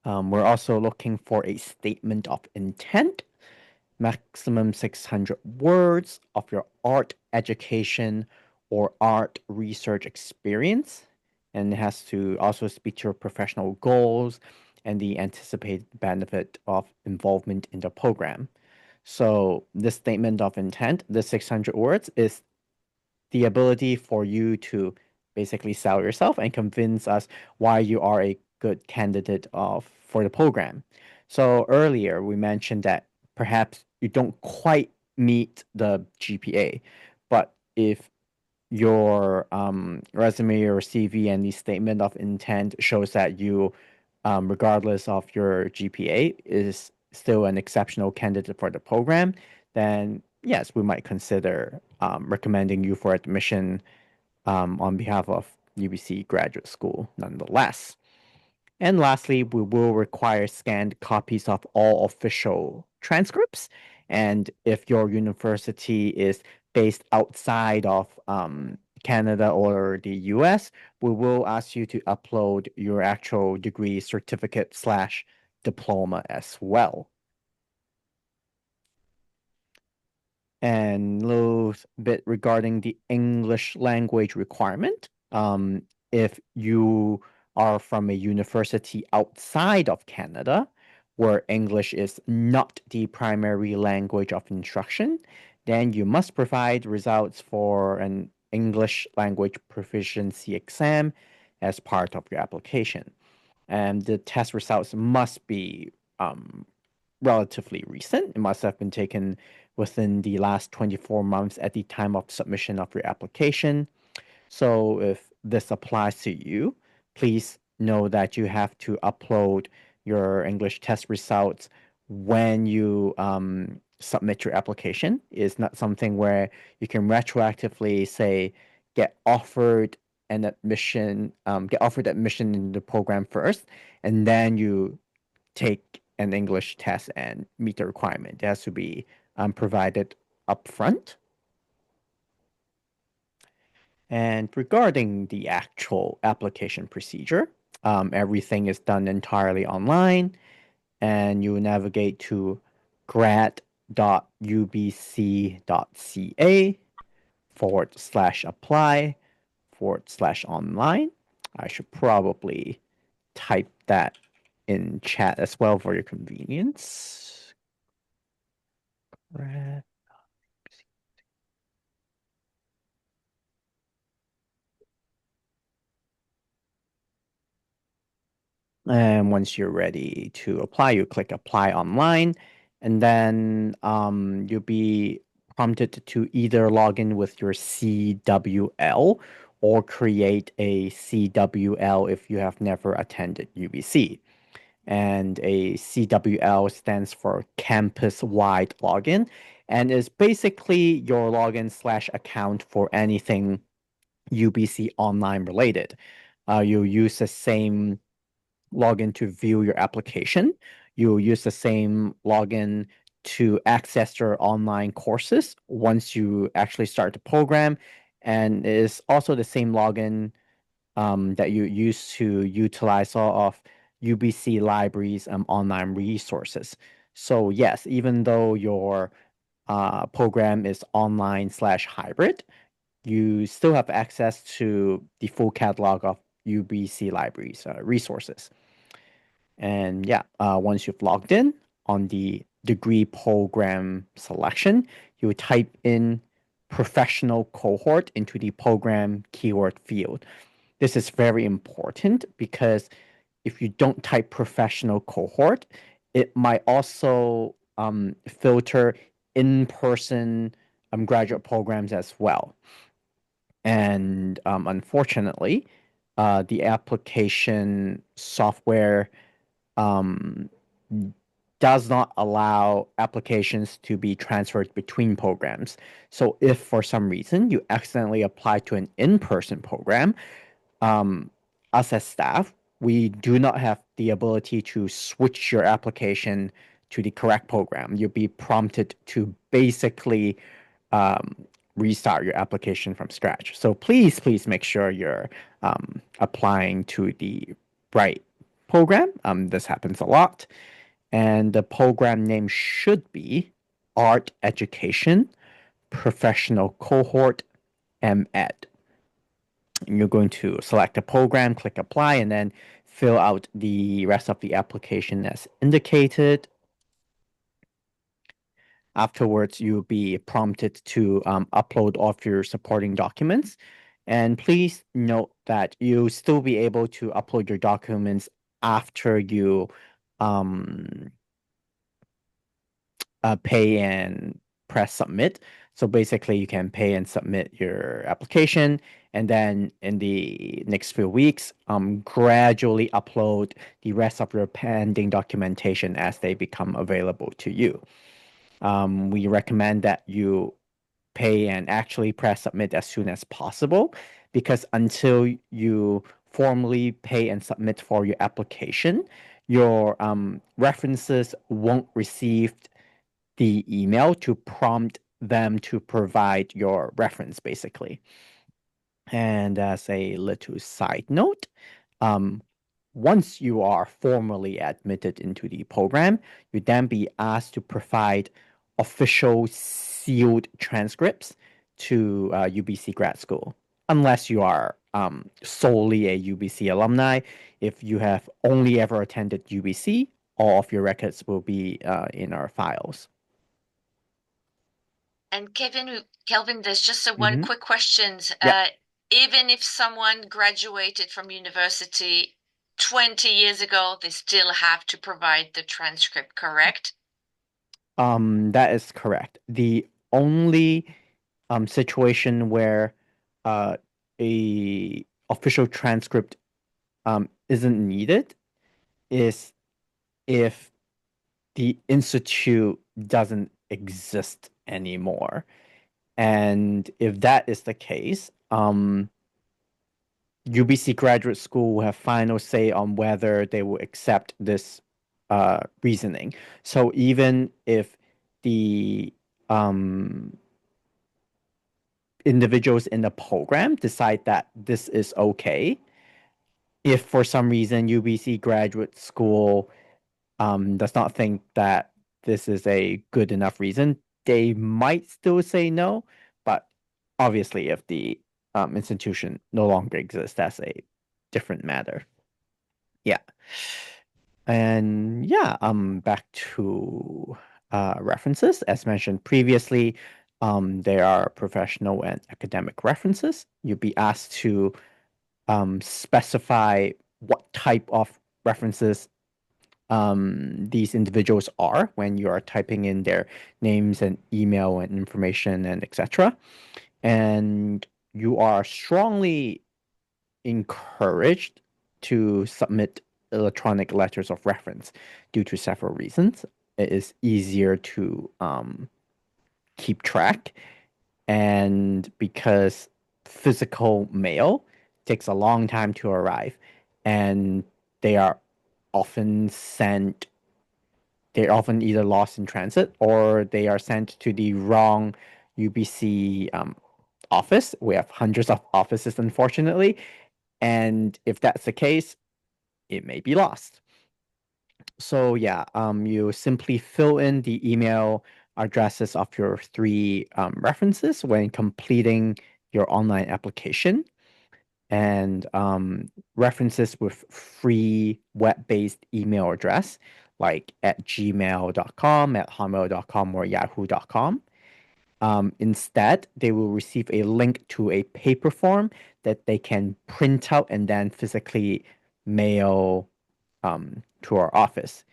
We're also looking for a statement of intent, maximum 600 words of your art education or art research experience. And it has to also speak to your professional goals and the anticipated benefit of involvement in the program. So this statement of intent, the 600 words, is the ability for you to basically sell yourself and convince us why you are a good candidate for the program. So earlier we mentioned that perhaps you don't quite meet the GPA, But if your resume or CV and the statement of intent shows that you, regardless of your GPA, is still an exceptional candidate for the program, then yes, we might consider recommending you for admission on behalf of UBC Graduate School nonetheless. And lastly, we will require scanned copies of all official transcripts. And if your university is based outside of Canada or the US, we will ask you to upload your actual degree certificate slash diploma as well. And a little bit regarding the English language requirement. If you are from a university outside of Canada, where English is not the primary language of instruction, then you must provide results for an English language proficiency exam as part of your application. And the test results must be relatively recent. It must have been taken within the last 24 months at the time of submission of your application. So if this applies to you, please know that you have to upload your English test results when you submit your application. It's not something where you can retroactively say get offered get offered admission in the program first, and then you take an English test and meet the requirement. It has to be provided upfront. And regarding the actual application procedure, everything is done entirely online, and you navigate to grad.ubc.ca/apply/online. I should probably type that in chat as well for your convenience. Grad. And once you're ready to apply, you click apply online, and then you'll be prompted to either log in with your CWL or create a CWL if you have never attended UBC. And a CWL stands for campus-wide login, and is basically your login slash account for anything UBC online related. You'll use the same login to view your application. You'll use the same login to access your online courses once you actually start the program, and it is also the same login that you use to utilize all of UBC Library's online resources. So yes, even though your program is online slash hybrid, you still have access to the full catalog of UBC Library's resources. And yeah, once you've logged in on the degree program selection, you type in professional cohort into the program keyword field. This is very important because if you don't type professional cohort, it might also filter in-person graduate programs as well. And unfortunately, the application software does not allow applications to be transferred between programs. So if for some reason you accidentally apply to an in-person program, us as staff, we do not have the ability to switch your application to the correct program. You'll be prompted to basically restart your application from scratch. So please make sure you're applying to the right program. This happens a lot. And the program name should be Art Education Professional Cohort MEd. And you're going to select a program, click apply, and then fill out the rest of the application as indicated. Afterwards, you'll be prompted to upload all of your supporting documents. And please note that you'll still be able to upload your documents after you pay and press submit. So basically, you can pay and submit your application, and then in the next few weeks, gradually upload the rest of your pending documentation as they become available to you. We recommend that you pay and actually press submit as soon as possible, because until you formally pay and submit for your application, your references won't receive the email to prompt them to provide your reference, basically. And as a little side note, um, once you are formally admitted into the program, you then be asked to provide official sealed transcripts to UBC grad school, unless you are solely a UBC alumni. If you have only ever attended UBC, all of your records will be in our files. And Kelvin, there's just one quick question. Yep. Even if someone graduated from university 20 years ago, they still have to provide the transcript, correct? That is correct. The only situation where a official transcript isn't needed is if the institute doesn't exist anymore. And if that is the case, UBC Graduate School will have final say on whether they will accept this reasoning. So even if the individuals in the program decide that this is okay, if for some reason UBC Graduate School does not think that this is a good enough reason, they might still say no. But obviously, if the institution no longer exists, that's a different matter. Yeah. And yeah, back to references. As mentioned previously, there are professional and academic references. You'll be asked to specify what type of references these individuals are when you are typing in their names and email and information and etc. And you are strongly encouraged to submit electronic letters of reference due to several reasons. It is easier to keep track, and because physical mail takes a long time to arrive, and they are often sent they're often either lost in transit or they are sent to the wrong UBC office. We have hundreds of offices, unfortunately. And if that's the case, it may be lost. So yeah, you simply fill in the email addresses of your three references when completing your online application. And references with free web-based email address, like at gmail.com, at hotmail.com, or yahoo.com. Instead, they will receive a link to a paper form that they can print out and then physically mail to our office.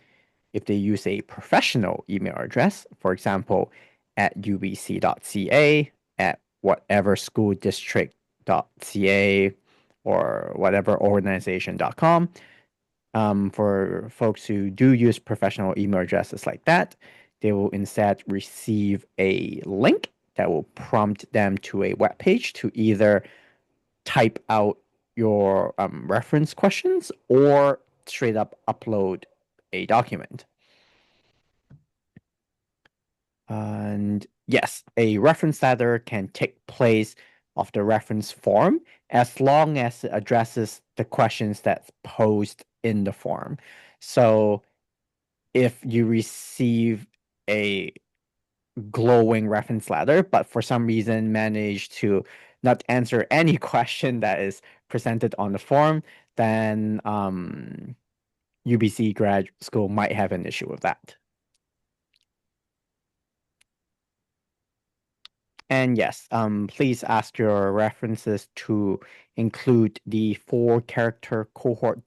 If they use a professional email address, for example, at ubc.ca, at whatever school district.ca, or whatever organization.com, for folks who do use professional email addresses like that, they will instead receive a link that will prompt them to a web page to either type out your reference questions or straight up upload a document. And yes, a reference letter can take place of the reference form as long as it addresses the questions that's posed in the form. So if you receive a glowing reference letter, but for some reason manage to not answer any question that is presented on the form, then UBC grad school might have an issue with that. And yes, please ask your references to include the 4-character cohort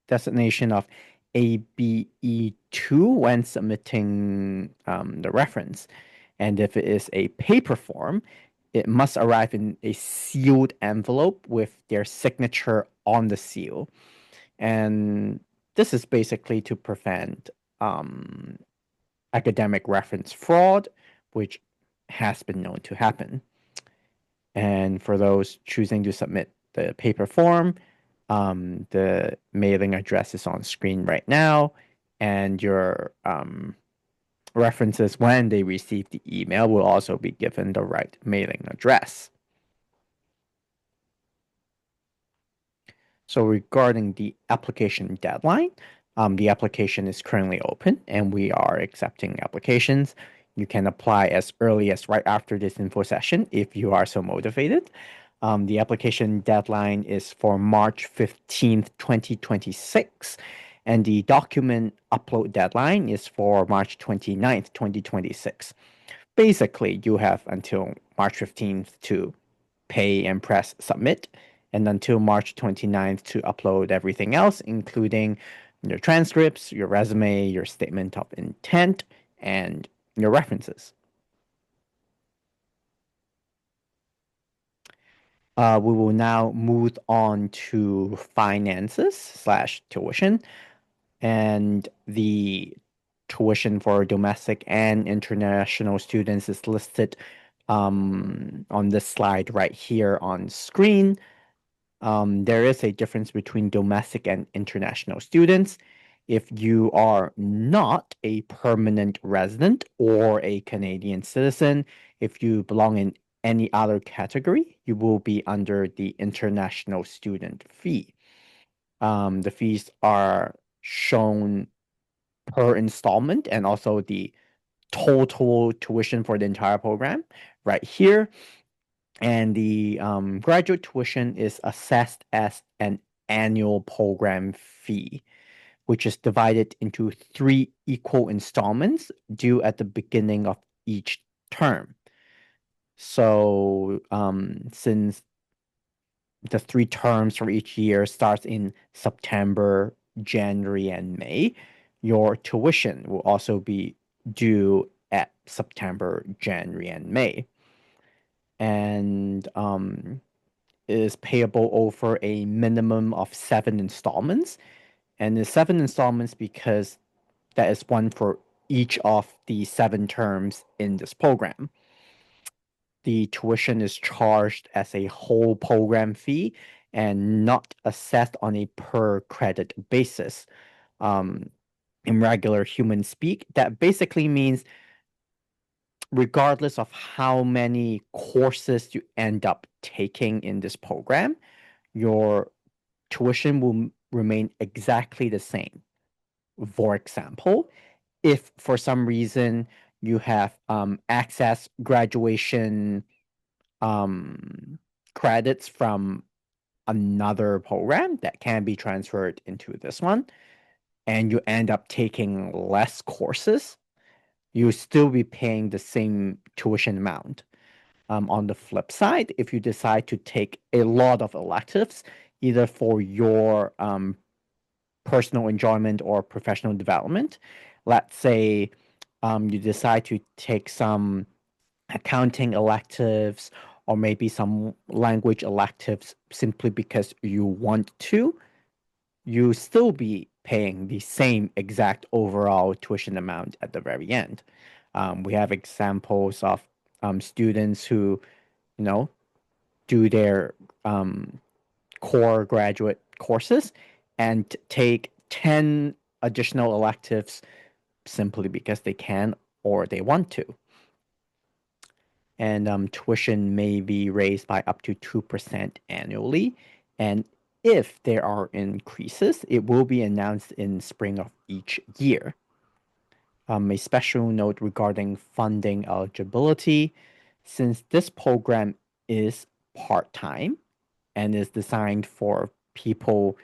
designation of ABE2 when submitting the reference. And if it is a paper form, it must arrive in a sealed envelope with their signature on the seal. And this is basically to prevent academic reference fraud, which has been known to happen. And for those choosing to submit the paper form, the mailing address is on screen right now, and your references when they receive the email will also be given the right mailing address. So regarding the application deadline, the application is currently open and we are accepting applications. You can apply as early as right after this info session if you are so motivated. The application deadline is for March 15th, 2026, and the document upload deadline is for March 29th, 2026. Basically, you have until March 15th to pay and press submit, and until March 29th to upload everything else, including your transcripts, your resume, your statement of intent, and your references. We will now move on to finances/tuition, and the tuition for domestic and international students is listed on this slide right here on screen. There is a difference between domestic and international students. If you are not a permanent resident or a Canadian citizen, if you belong in any other category, you will be under the international student fee. The fees are shown per installment and also the total tuition for the entire program right here. And the graduate tuition is assessed as an annual program fee, which is divided into 3 equal installments due at the beginning of each term. So since the 3 terms for each year starts in September, January, and May, your tuition will also be due at September, January, and May. And is payable over a minimum of 7 installments. And the 7 installments because that is one for each of the 7 terms in this program. The tuition is charged as a whole program fee and not assessed on a per credit basis. In regular human speak, that basically means regardless of how many courses you end up taking in this program, your tuition will remain exactly the same. For example, if for some reason you have access graduation credits from another program that can be transferred into this one, and you end up taking less courses, you'll still be paying the same tuition amount. On the flip side, if you decide to take a lot of electives, either for your personal enjoyment or professional development, let's say you decide to take some accounting electives or maybe some language electives simply because you want to, you still be paying the same exact overall tuition amount at the very end. We have examples of students who, do their core graduate courses and take 10 additional electives simply because they can or they want to. And tuition may be raised by up to 2% annually. And if there are increases, it will be announced in spring of each year. A special note regarding funding eligibility, since this program is part-time and is designed for people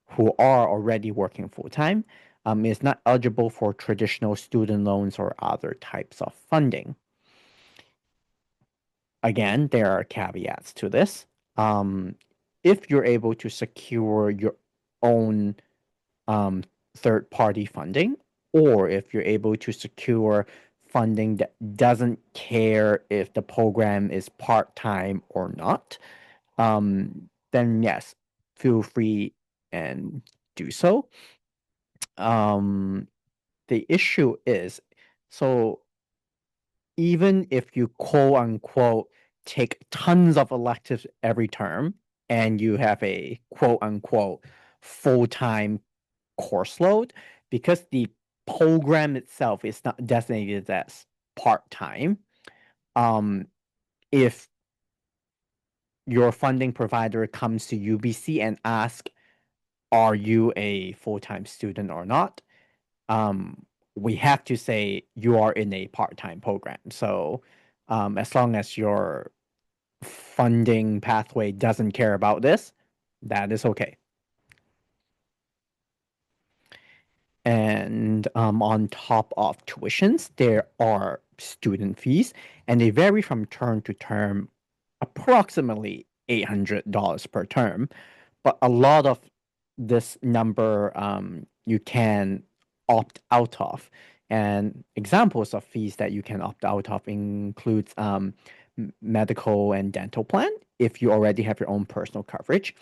who are already working full-time, is not eligible for traditional student loans or other types of funding. Again, there are caveats to this. If you're able to secure your own third-party funding, or if you're able to secure funding that doesn't care if the program is part-time or not, then yes, feel free and do so. The issue is, so even if you quote unquote take tons of electives every term and you have a quote unquote full-time course load, because the program itself is not designated as part-time, if your funding provider comes to UBC and asks, are you a full-time student or not? We have to say you are in a part-time program. So as long as your funding pathway doesn't care about this, that is okay. And on top of tuitions, there are student fees, and they vary from term to term, approximately $800 per term. But a lot of this number you can opt out of. And examples of fees that you can opt out of includes medical and dental plan if you already have your own personal coverage,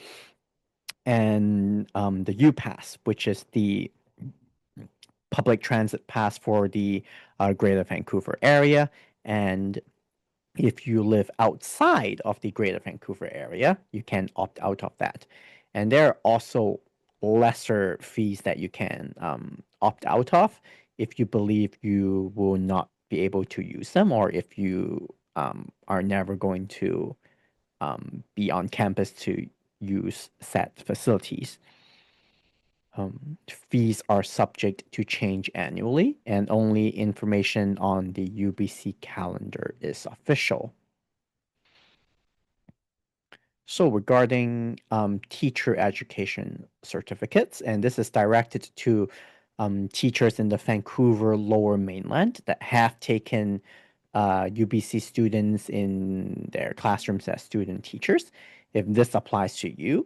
and the UPass, which is the public transit pass for the Greater Vancouver area. And if you live outside of the Greater Vancouver area, you can opt out of that. And there are also lesser fees that you can opt out of if you believe you will not be able to use them, or if you are never going to be on campus to use said facilities. Fees are subject to change annually, and only information on the UBC calendar is official. So regarding teacher education certificates, and this is directed to teachers in the Vancouver Lower Mainland that have taken UBC students in their classrooms as student teachers. If this applies to you,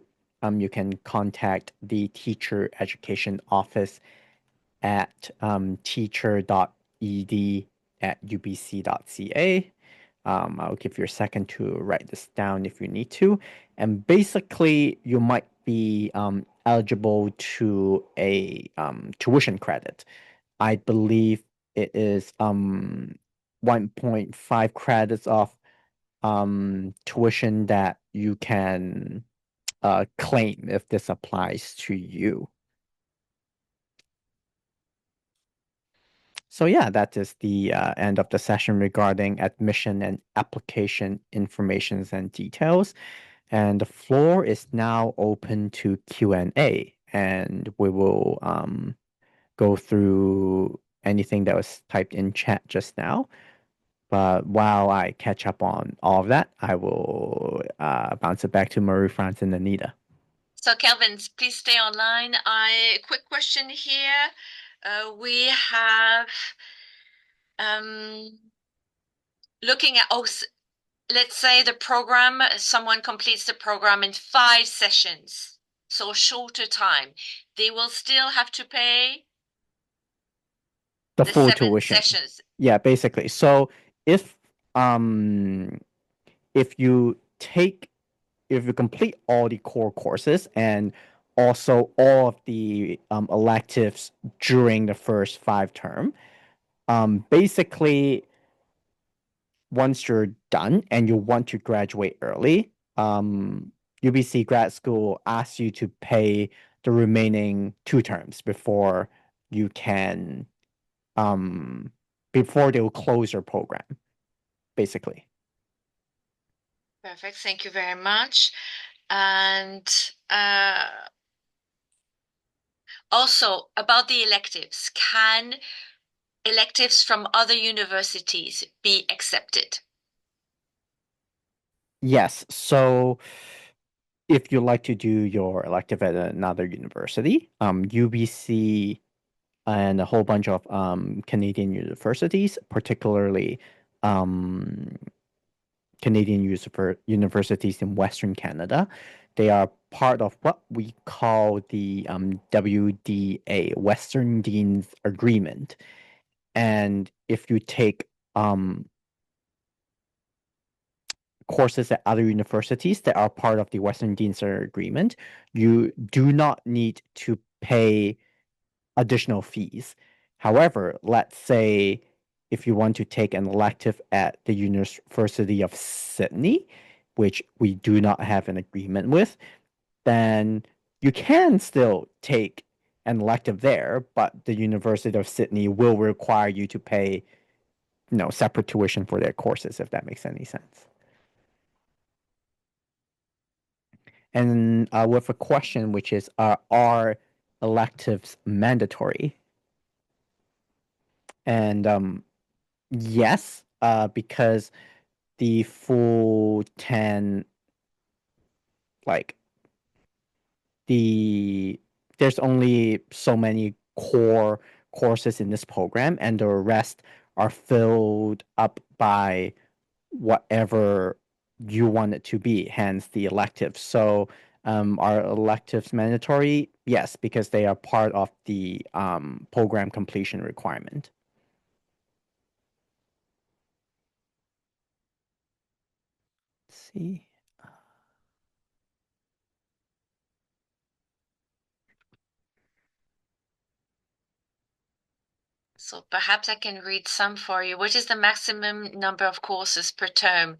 you can contact the teacher education office at teacher.ed@ubc.ca. I'll give you a second to write this down if you need to. And basically, you might be eligible to a tuition credit. I believe it is 1.5 credits of tuition that you can claim if this applies to you. So yeah, that is the end of the session regarding admission and application informations and details. And the floor is now open to Q&A, and we will go through anything that was typed in chat just now. But while I catch up on all of that, I will bounce it back to Marie-France and Anita. So Kelvin, please stay online. Quick question here. We have looking at, let's say the program, someone completes the program in 5 sessions, so shorter time. They will still have to pay the full 7 tuition. sessions. Yeah, basically. So if you complete all the core courses and also all of the electives during the first 5 term, basically once you're done and you want to graduate early, UBC grad school asks you to pay the remaining 2 terms before you can before they'll close your program, basically. Perfect. Thank you very much. And also about the electives, can electives from other universities be accepted? Yes. So if you like to do your elective at another university, UBC and a whole bunch of Canadian universities, particularly Canadian universities in Western Canada, they are part of what we call the WDA, Western Dean's Agreement. And if you take courses at other universities that are part of the Western Dean Center Agreement, you do not need to pay additional fees. However, let's say if you want to take an elective at the University of Sydney, which we do not have an agreement with, then you can still take an elective there, but the University of Sydney will require you to pay, separate tuition for their courses, if that makes any sense. And with a question, which is, are electives mandatory? And yes, because the full 10, like there's only so many core courses in this program, and the rest are filled up by whatever you want it to be, hence the electives. So are electives mandatory? Yes, because they are part of the program completion requirement. Let's see. So perhaps I can read some for you. What is the maximum number of courses per term?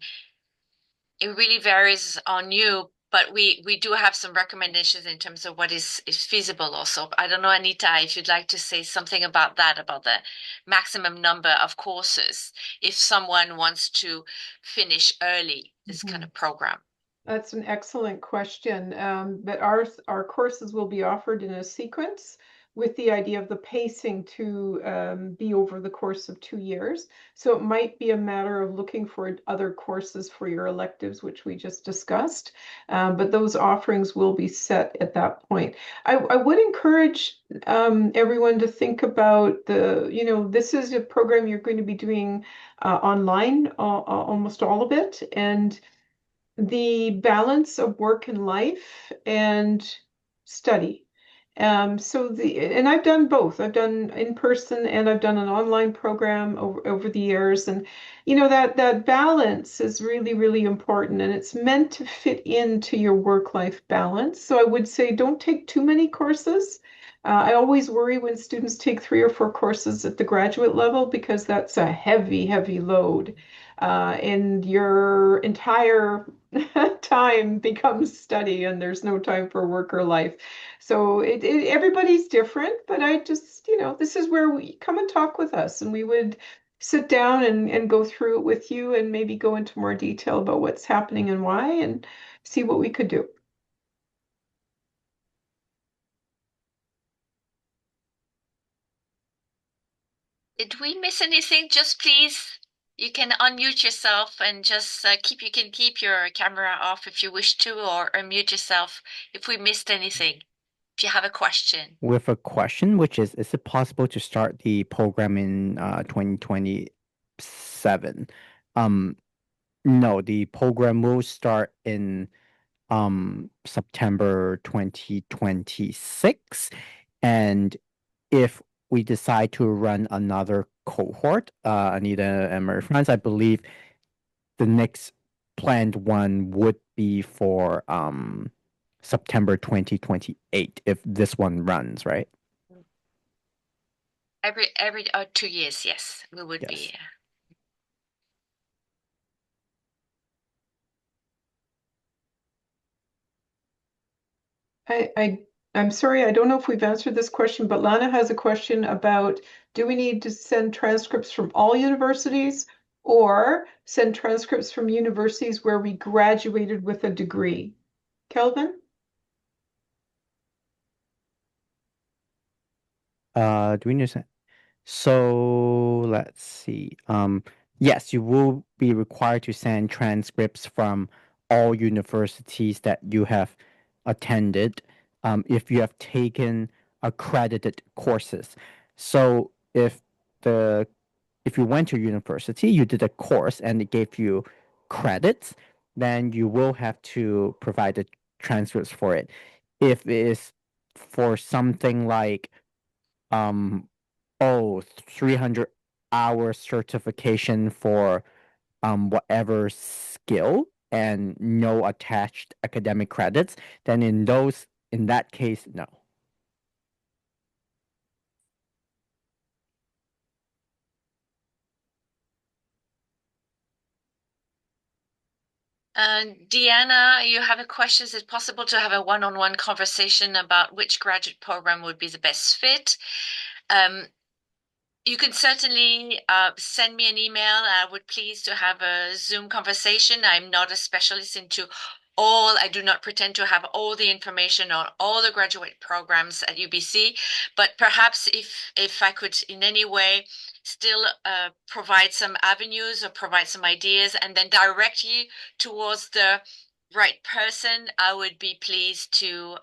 It really varies on you, but we do have some recommendations in terms of what is feasible also. I don't know, Anita, if you'd like to say something about that, about the maximum number of courses, if someone wants to finish early this kind of program. That's an excellent question. But our courses will be offered in a sequence with the idea of the pacing to be over the course of 2 years. So it might be a matter of looking for other courses for your electives, which we just discussed. But those offerings will be set at that point. I would encourage everyone to think about this is a program you're going to be doing online, almost all of it. And the balance of work and life and study. And I've done both. I've done in person and I've done an online program over the years. And that balance is really, really important, and it's meant to fit into your work-life balance. So I would say don't take too many courses. I always worry when students take 3 or 4 courses at the graduate level, because that's a heavy, heavy load. And your entire time becomes study, and there's no time for work or life. So everybody's different, but I just, this is where we come and talk with us, and we would sit down and go through it with you, and maybe go into more detail about what's happening and why, and see what we could do. Did we miss anything? Just please, you can unmute yourself and just you can keep your camera off if you wish to, or unmute yourself if we missed anything. If you have a question. With a question, which is it possible to start the program in 2027? No, the program will start in September 2026. And if we decide to run another cohort, Anita and Marie-France, I believe the next planned one would be for September 2028 if this one runs, right? Every 2 years, yes, we would Yes. be. I'm sorry, I don't know if we've answered this question, but Lana has a question about, do we need to send transcripts from all universities or send transcripts from universities where we graduated with a degree? Kelvin? Do we need to? So let's see. Yes, you will be required to send transcripts from all universities that you have attended, if you have taken accredited courses. So if you went to university, you did a course and it gave you credits, then you will have to provide the transcripts for it. If it is for something like 300 our certification for whatever skill and no attached academic credits, then in that case, no. Deanna, you have a question. Is it possible to have a one-on-one conversation about which graduate program would be the best fit? You can certainly send me an email. I would please to have a Zoom conversation. I'm not a specialist into I do not pretend to have all the information on all the graduate programs at UBC, but perhaps if I could in any way still provide some avenues or provide some ideas and then direct you towards the right person, I would be pleased to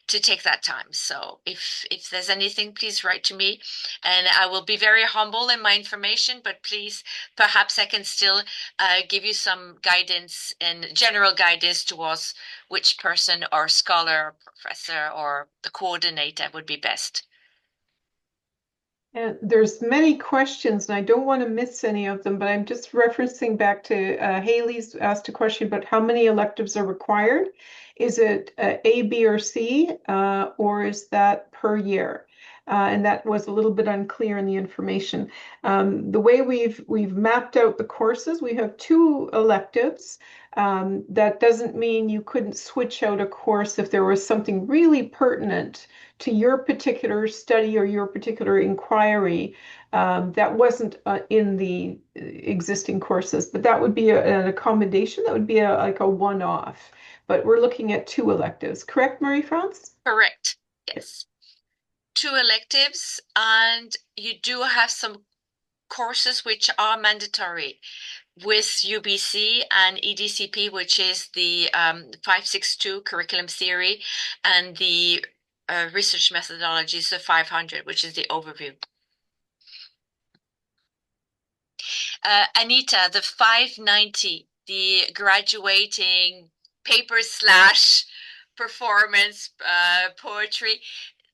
take that time. So if there's anything, please write to me. And I will be very humble in my information, but please, perhaps I can still give you some guidance and general guidance towards which person or scholar or professor or the coordinator would be best. And there's many questions, and I don't want to miss any of them, but I'm just referencing back to Haley's asked a question about how many electives are required. Is it A, B, or C, or is that per year? And that was a little bit unclear in the information. The way we've mapped out the courses, we have 2 electives. That doesn't mean you couldn't switch out a course if there was something really pertinent to your particular study or your particular inquiry that wasn't in the existing courses, but that would be an accommodation. That would be like a one-off. But we're looking at 2 electives, correct, Marie-France? Correct. Yes. 2 electives, and you do have some courses which are mandatory with UBC and EDCP, which is the 562 curriculum theory, and the research methodologies, the 500, which is the overview. Anita, the 590, the graduating paper / performance poetry,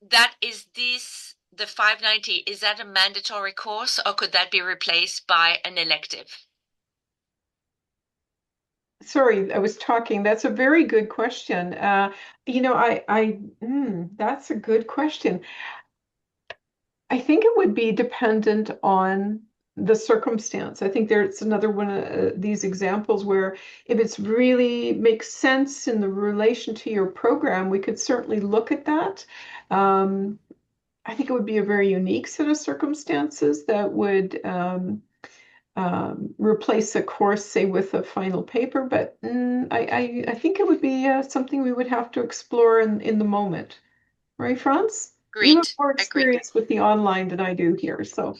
that is the 590, is that a mandatory course or could that be replaced by an elective? Sorry, I was talking. That's a very good question. That's a good question. I think it would be dependent on the circumstance. I think there's another one of these examples where if it's really makes sense in the relation to your program, we could certainly look at that. I think it would be a very unique set of circumstances that would replace a course, say, with a final paper. But I think it would be something we would have to explore in the moment. Right, Franz? You have Agreed. more Agreed. experience with the online than I do here, so.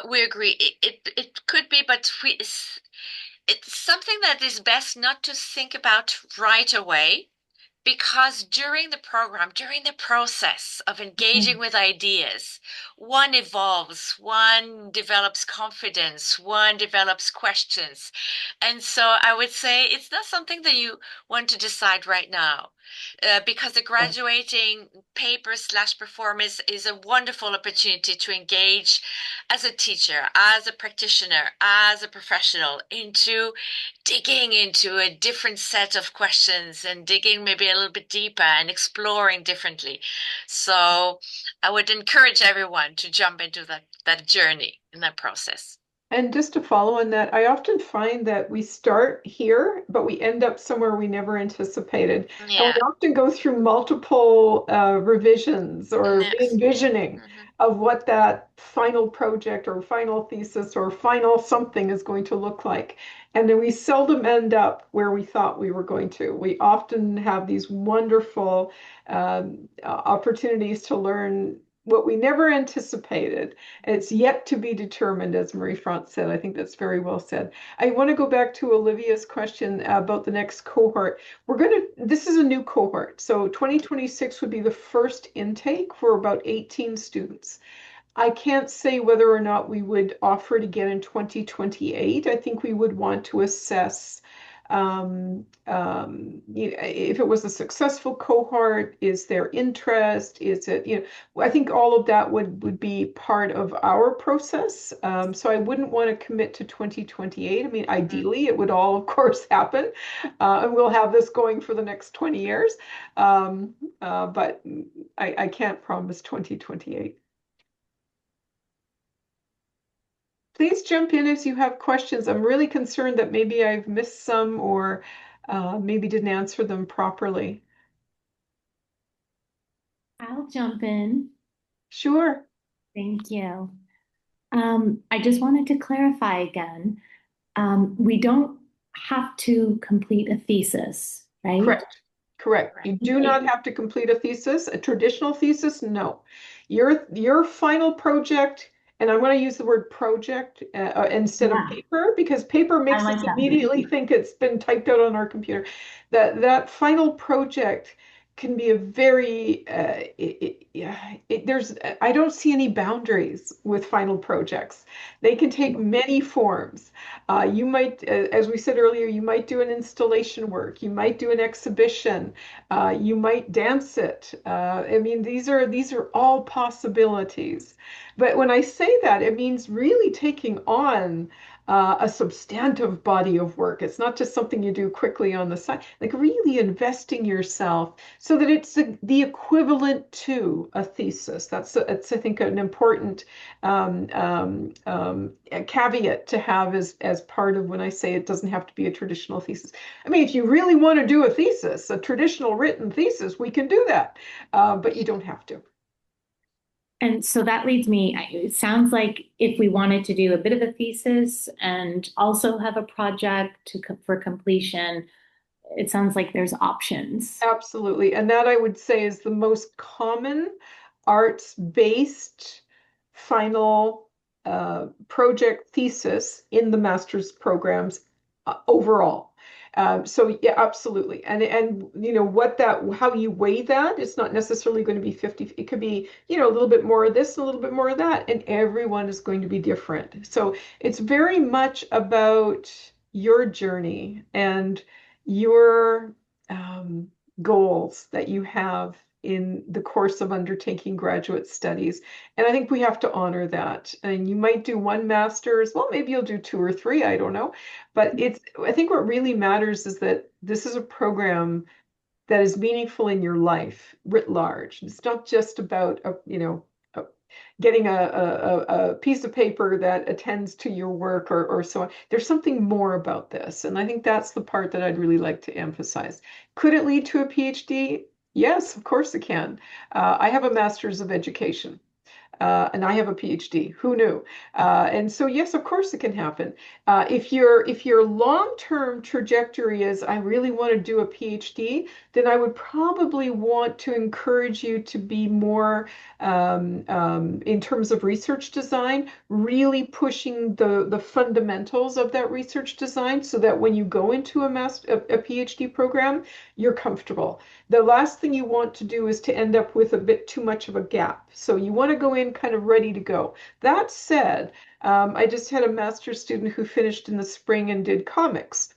We agree. It could be, but it's something that is best not to think about right away. Because during the program, during the process of engaging with ideas, one evolves, one develops confidence, one develops questions. And so I would say it's not something that you want to decide right now. Because the graduating paper / performance is a wonderful opportunity to engage as a teacher, as a practitioner, as a professional into digging into a different set of questions and digging maybe a little bit deeper and exploring differently. So I would encourage everyone to jump into that journey in that process. And just to follow on that, I often find that we start here, but we end up somewhere we never anticipated. And Yeah. we often go through multiple revisions or Yes. re-envisioning of what that final project or final thesis or final something is going to look like. And then we seldom end up where we thought we were going to. We often have these wonderful opportunities to learn what we never anticipated. It's yet to be determined, as Marie-France said. I think that's very well said. I want to go back to Olivia's question about the next cohort. This is a new cohort. So 2026 would be the first intake for about 18 students. I can't say whether or not we would offer it again in 2028. I think we would want to assess If it was a successful cohort, is there interest? Is it, I think all of that would be part of our process. So I wouldn't want to commit to 2028. I mean, ideally, it would all, of course, happen, and we'll have this going for the next 20 years. But I can't promise 2028. Please jump in as you have questions. I'm really concerned that maybe I've missed some or maybe didn't answer them properly. I'll jump in. Sure. Thank you. I just wanted to clarify again. We don't have to complete a thesis, right? Correct. Correct. You do not have to complete a thesis. A traditional thesis, no. Your final project, and I'm going to use the word project instead of paper, because paper makes us immediately think it's been typed out on our computer. That final project can be a very I don't see any boundaries with final projects. They can take many forms. You might, as we said earlier, you might do an installation work, you might do an exhibition, you might dance it. I mean, these are all possibilities. But when I say that, it means really taking on a substantive body of work. It's not just something you do quickly on the side, like really investing yourself so that it's the equivalent to a thesis. That's I think, an important caveat to have as part of when I say it doesn't have to be a traditional thesis. I mean, if you really want to do a thesis, a traditional written thesis, we can do that, but you don't have to. And so that leads me, it sounds like if we wanted to do a bit of a thesis and also have a project for completion, it sounds like there's options. Absolutely. And that I would say is the most common arts-based final project thesis in the master's programs overall. So yeah, absolutely. And how you weigh that, it's not necessarily going to be 50. It could be, a little bit more of this, a little bit more of that, and everyone is going to be different. So it's very much about your journey and your goals that you have in the course of undertaking graduate studies. And I think we have to honor that. And you might do one master's, well, maybe you'll do two or three, I don't know. But I think what really matters is that this is a program that is meaningful in your life writ large. It's not just about getting a piece of paper that attends to your work or so on. There's something more about this. And I think that's the part that I'd really like to emphasize. Could it lead to a PhD? Yes, of course it can. I have a master's of education. And I have a PhD. Who knew? And so, yes, of course it can happen. If your long-term trajectory is, I really want to do a PhD, then I would probably want to encourage you to be more, in terms of research design, really pushing the fundamentals of that research design so that when you go into a PhD program, you're comfortable. The last thing you want to do is to end up with a bit too much of a gap. So you want to go in kind of ready to go. That said, I just had a master's student who finished in the spring and did comics.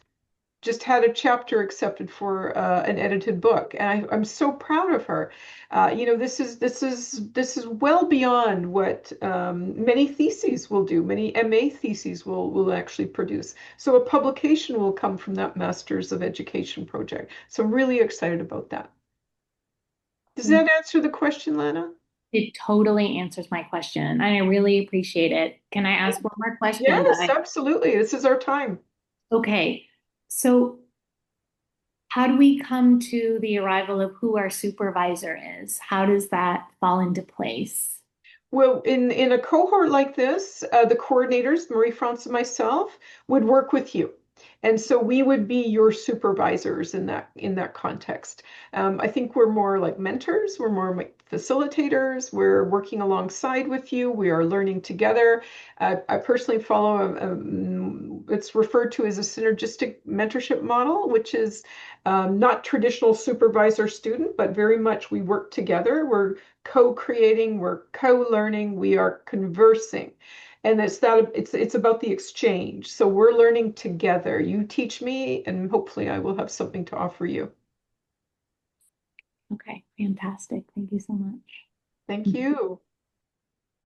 Just had a chapter accepted for an edited book, and I'm so proud of her. This is well beyond what many theses will do. Many MA theses will actually produce. So a publication will come from that Masters of Education project. So I'm really excited about that. Does that answer the question, Lana? It totally answers my question. I really appreciate it. Can I ask one more question? Yes, absolutely. This is our time. Okay. So how do we come to the arrival of who our supervisor is? How does that fall into place? Well, in a cohort like this, the coordinators, Marie-France and myself, would work with you. And so we would be your supervisors in that context. I think we're more like mentors, we're more like facilitators, we're working alongside with you, we are learning together. I personally follow it's referred to as a synergistic mentorship model, which is not traditional supervisor student, but very much we work together. We're co-creating, we're co-learning, we are conversing. And it's about the exchange. So we're learning together. You teach me, and hopefully I will have something to offer you. Okay, fantastic. Thank you so much. Thank you.